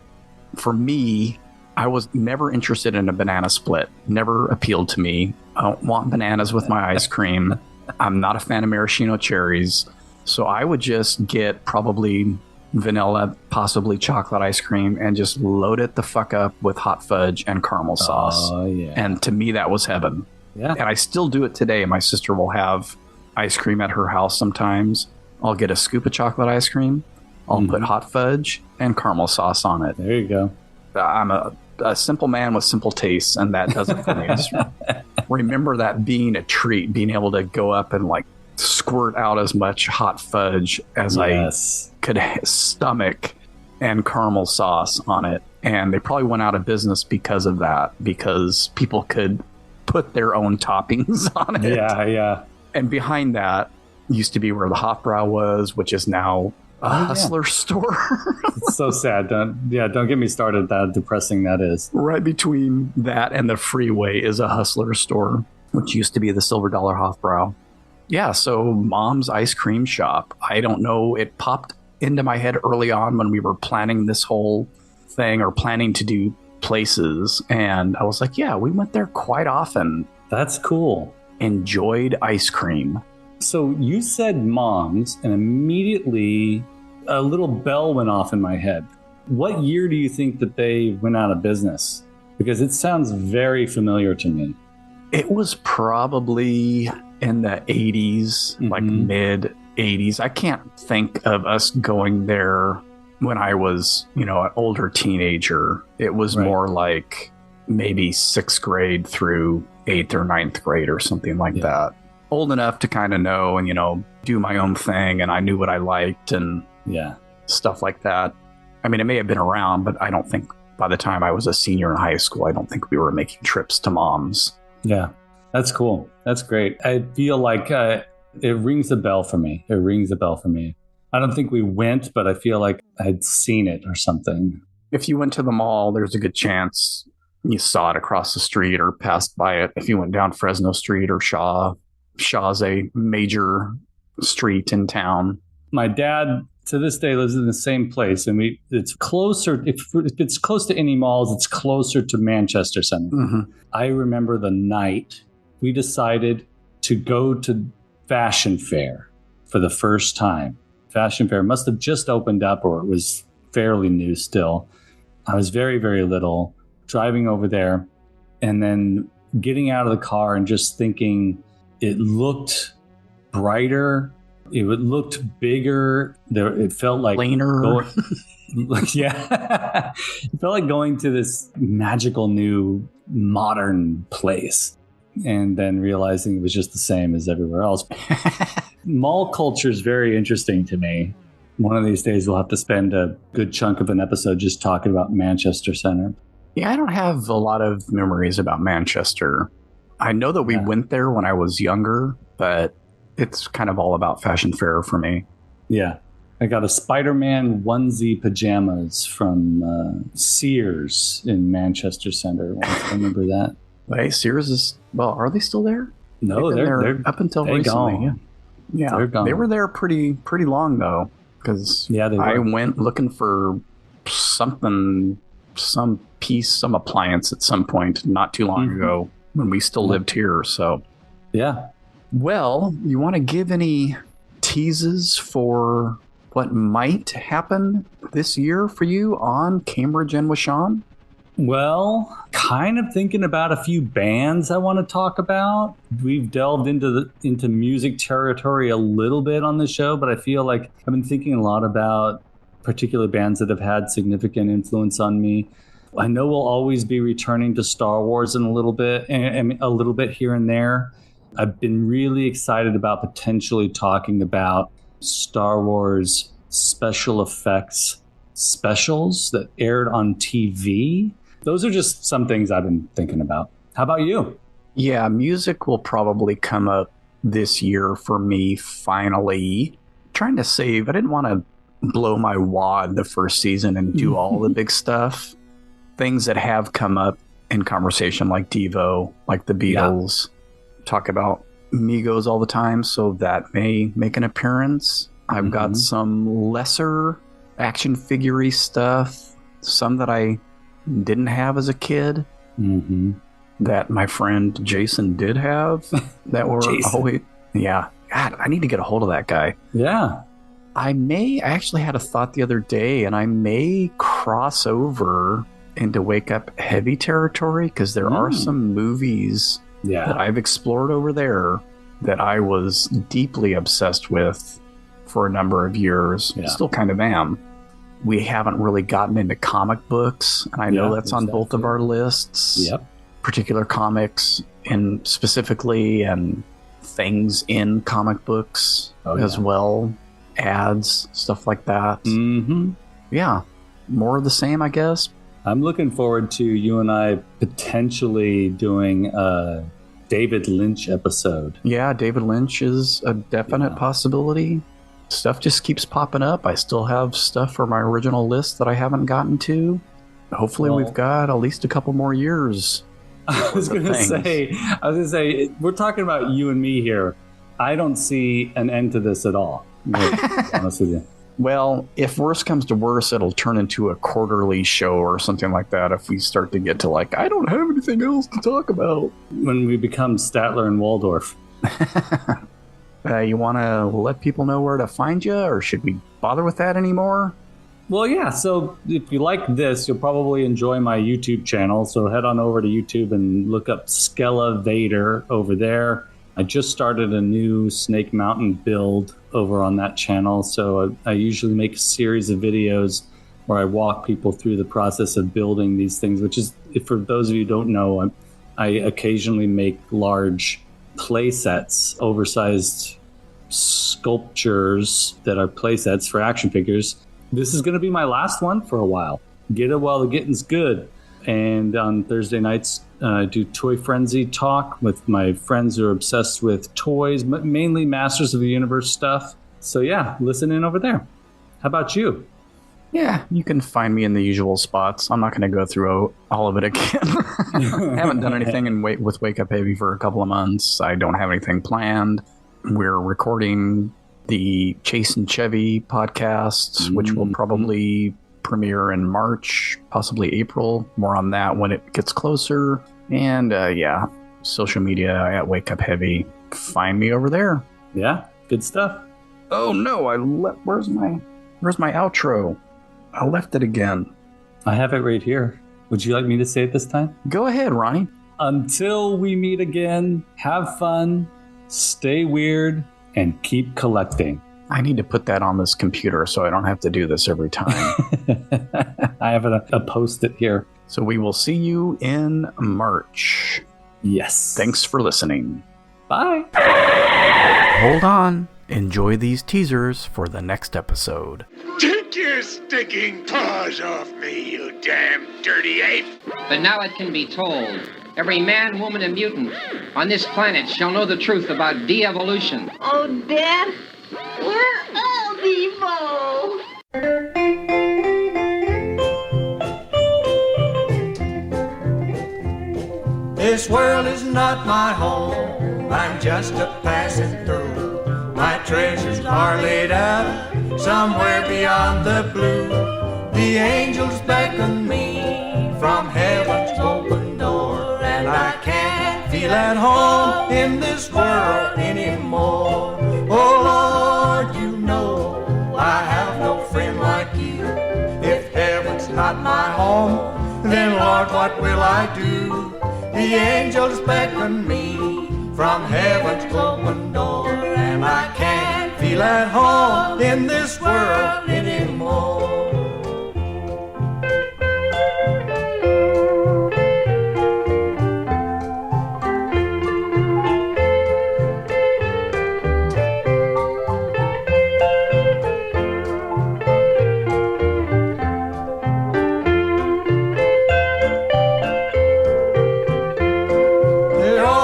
For me, I was never interested in a banana split. Never appealed to me. I don't want bananas with my ice cream. I'm not a fan of maraschino cherries. So I would just get probably vanilla, possibly chocolate ice cream, and just load it the fuck up with hot fudge and caramel sauce. Oh, yeah. And to me, that was heaven. Yeah. And I still do it today. My sister will have ice cream at her house sometimes. I'll get a scoop of chocolate ice cream. I'll put hot fudge and caramel sauce on it. There you go. I'm a simple man with simple tastes, and that does it for me. I just remember that being a treat, being able to go up and like squirt out as much hot fudge as I could stomach and caramel sauce on it. And they probably went out of business because of that, because people could put their own toppings on it. Yeah, yeah. And behind that used to be where the Hofbrau was, which is now a Hustler store. It's so sad. Don't get me started. That depressing that is. Right between that and the freeway is a Hustler store, which used to be the Silver Dollar Hofbrau. Yeah, so Mom's Ice Cream Shop. I don't know. It popped into my head early on when we were planning this whole thing, or planning to do places. And I was like, yeah, we went there quite often. That's cool. Enjoyed ice cream. So you said moms, and immediately a little bell went off in my head. What year do you think that they went out of business? Because it sounds very familiar to me. It was probably in the 80s, like mid 80s. I can't think of us going there when I was, an older teenager. It was more like maybe 6th grade through 8th or 9th grade or something like that. Old enough to kind of know and, do my own thing. And I knew what I liked and stuff like that. I mean, it may have been around, but I don't think by the time I was a senior in high school, I don't think we were making trips to mom's. Yeah, that's cool. That's great. I feel like it rings a bell for me. It rings a bell for me. I don't think we went, but I feel like I'd seen it or something. If you went to the mall, there's a good chance you saw it across the street or passed by it. If you went down Fresno Street or Shaw's a major street in town. My dad, to this day, lives in the same place, and it's closer. If it's close to any malls, it's closer to Manchester Center. Mm-hmm. I remember the night we decided to go to Fashion Fair for the first time. Fashion Fair must have just opened up, or it was fairly new still. I was very, very little, driving over there, and then getting out of the car and just thinking it looked brighter. It looked bigger. It felt like plainer. Yeah. It felt like going to this magical new modern place, and then realizing it was just the same as everywhere else. Mall culture is very interesting to me. One of these days we'll have to spend a good chunk of an episode just talking about Manchester Center. Yeah, I don't have a lot of memories about Manchester. I know that we went there when I was younger, but it's kind of all about Fashion Fair for me. Yeah. I got a Spider-Man onesie pajamas from Sears in Manchester Center. I remember that. Hey, Sears is, well, are they still there? No, they're up until recently. Gone. Yeah, they're gone. They were there pretty long though, because I went looking for something, some appliance at some point not too long ago when we still lived here. So, yeah. Well, you want to give any teases for what might happen this year for you on Cambridge and Washon? Well, kind of thinking about a few bands I want to talk about. We've delved into music territory a little bit on the show, but I feel like I've been thinking a lot about particular bands that have had significant influence on me. I know we'll always be returning to Star Wars in a little bit here and there. I've been really excited about potentially talking about Star Wars special effects specials that aired on TV. Those are just some things I've been thinking about. How about you? Yeah, music will probably come up this year for me, finally. Trying to save. I didn't want to blow my wad the first season and do all the big stuff. Things that have come up in conversation, like Devo, like the Beatles. Yeah. Talk about Migos all the time, so that may make an appearance. I've got some lesser action figure-y stuff, some that I didn't have as a kid, that my friend Jason did have, that were always, God, I need to get a hold of that guy. Yeah. I actually had a thought the other day, and I may cross over into Wake Up Heavy territory, because there are some movies that I've explored over there that I was deeply obsessed with for a number of years. Still kind of am. We haven't really gotten into comic books, and I know that's on both of our lists. Yep. Particular comics specifically, and things in comic books as well. Ads, stuff like that. Yeah. More of the same, I guess. I'm looking forward to you and I potentially doing a David Lynch episode. Yeah, David Lynch is a definite possibility. Stuff just keeps popping up. I still have stuff for my original list that I haven't gotten to. Hopefully we've got at least a couple more years. I was going to say, we're talking about you and me here. I don't see an end to this at all. To be honest with you. Well, if worse comes to worse, it'll turn into a quarterly show or something like that if we start to get to like, I don't have anything else to talk about. When we become Statler and Waldorf. You want to let people know where to find you, or should we bother with that anymore? Well, yeah, so if you like this, you'll probably enjoy my YouTube channel. So head on over to YouTube and look up Skellevator over there. I just started a new Snake Mountain build over on that channel. So I usually make a series of videos where I walk people through the process of building these things, which is, for those of you who don't know, I occasionally make large play sets, oversized sculptures that are play sets for action figures. This is going to be my last one for a while. Get it while the getting's good. And on Thursday nights, I do Toy Frenzy talk with my friends who are obsessed with toys, mainly Masters of the Universe stuff. So yeah, listen in over there. How about you? Yeah, you can find me in the usual spots. I'm not going to go through all of it again. I haven't done anything with Wake Up Heavy for a couple of months. I don't have anything planned. We're recording the Chase and Chevy podcasts, which will probably premiere in March, possibly April. More on that when it gets closer. And yeah, social media at Wake Up Heavy. Find me over there. Yeah, good stuff. Oh no, where's my outro? I left it again. I have it right here. Would you like me to say it this time? Go ahead, Ronnie. Until we meet again, have fun, stay weird, and keep collecting. I need to put that on this computer so I don't have to do this every time. I have a post-it here. So we will see you in March. Yes. Thanks for listening. Bye. Hold on. Enjoy these teasers for the next episode. Take your stinking paws off me, you damn dirty ape! But now it can be told. Every man, woman, and mutant on this planet shall know the truth about de-evolution. Oh, Dad, we're all Devo. This world is not my home, I'm just a passing through. My treasures are laid out somewhere beyond the blue. The angels beckon me from heaven's open door, and I can't feel at home in this world anymore. Oh Lord, you know I have no friend like you. If heaven's not my home, then Lord, what will I do? The angels beckon me from heaven's open door, and I can't feel at home in this world anymore.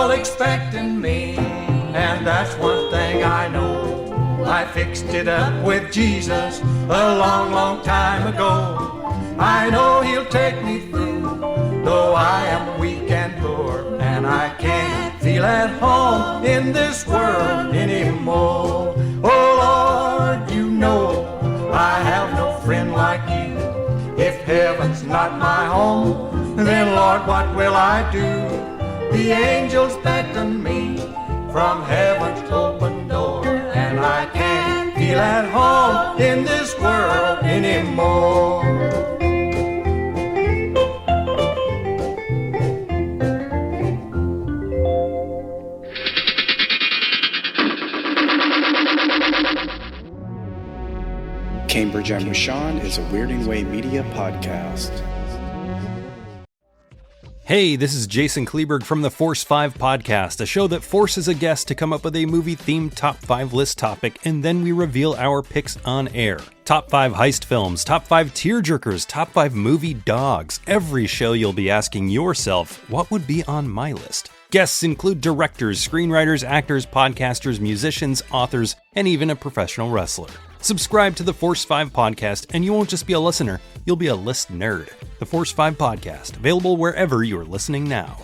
Expecting me, and that's one thing I know. I fixed it up with Jesus a long, long time ago. I know he'll take me through, though I am weak and poor, and I can't feel at home in this world anymore. Oh Lord, you know I have no friend like you. If heaven's not my home, then Lord, what will I do? The angels beckon me from heaven's open door, and I can't feel at home in this world anymore. Cambridge I'm with Sean is a Weirding Way Media podcast. Hey, this is Jason Kleberg from the Force 5 podcast, a show that forces a guest to come up with a movie-themed top 5 list topic, and then we reveal our picks on air. Top 5 heist films, top 5 tearjerkers, top 5 movie dogs. Every show you'll be asking yourself, what would be on my list? Guests include directors, screenwriters, actors, podcasters, musicians, authors, and even a professional wrestler. Subscribe to the Force 5 podcast, and you won't just be a listener, you'll be a list nerd. The Force 5 podcast, available wherever you're listening now.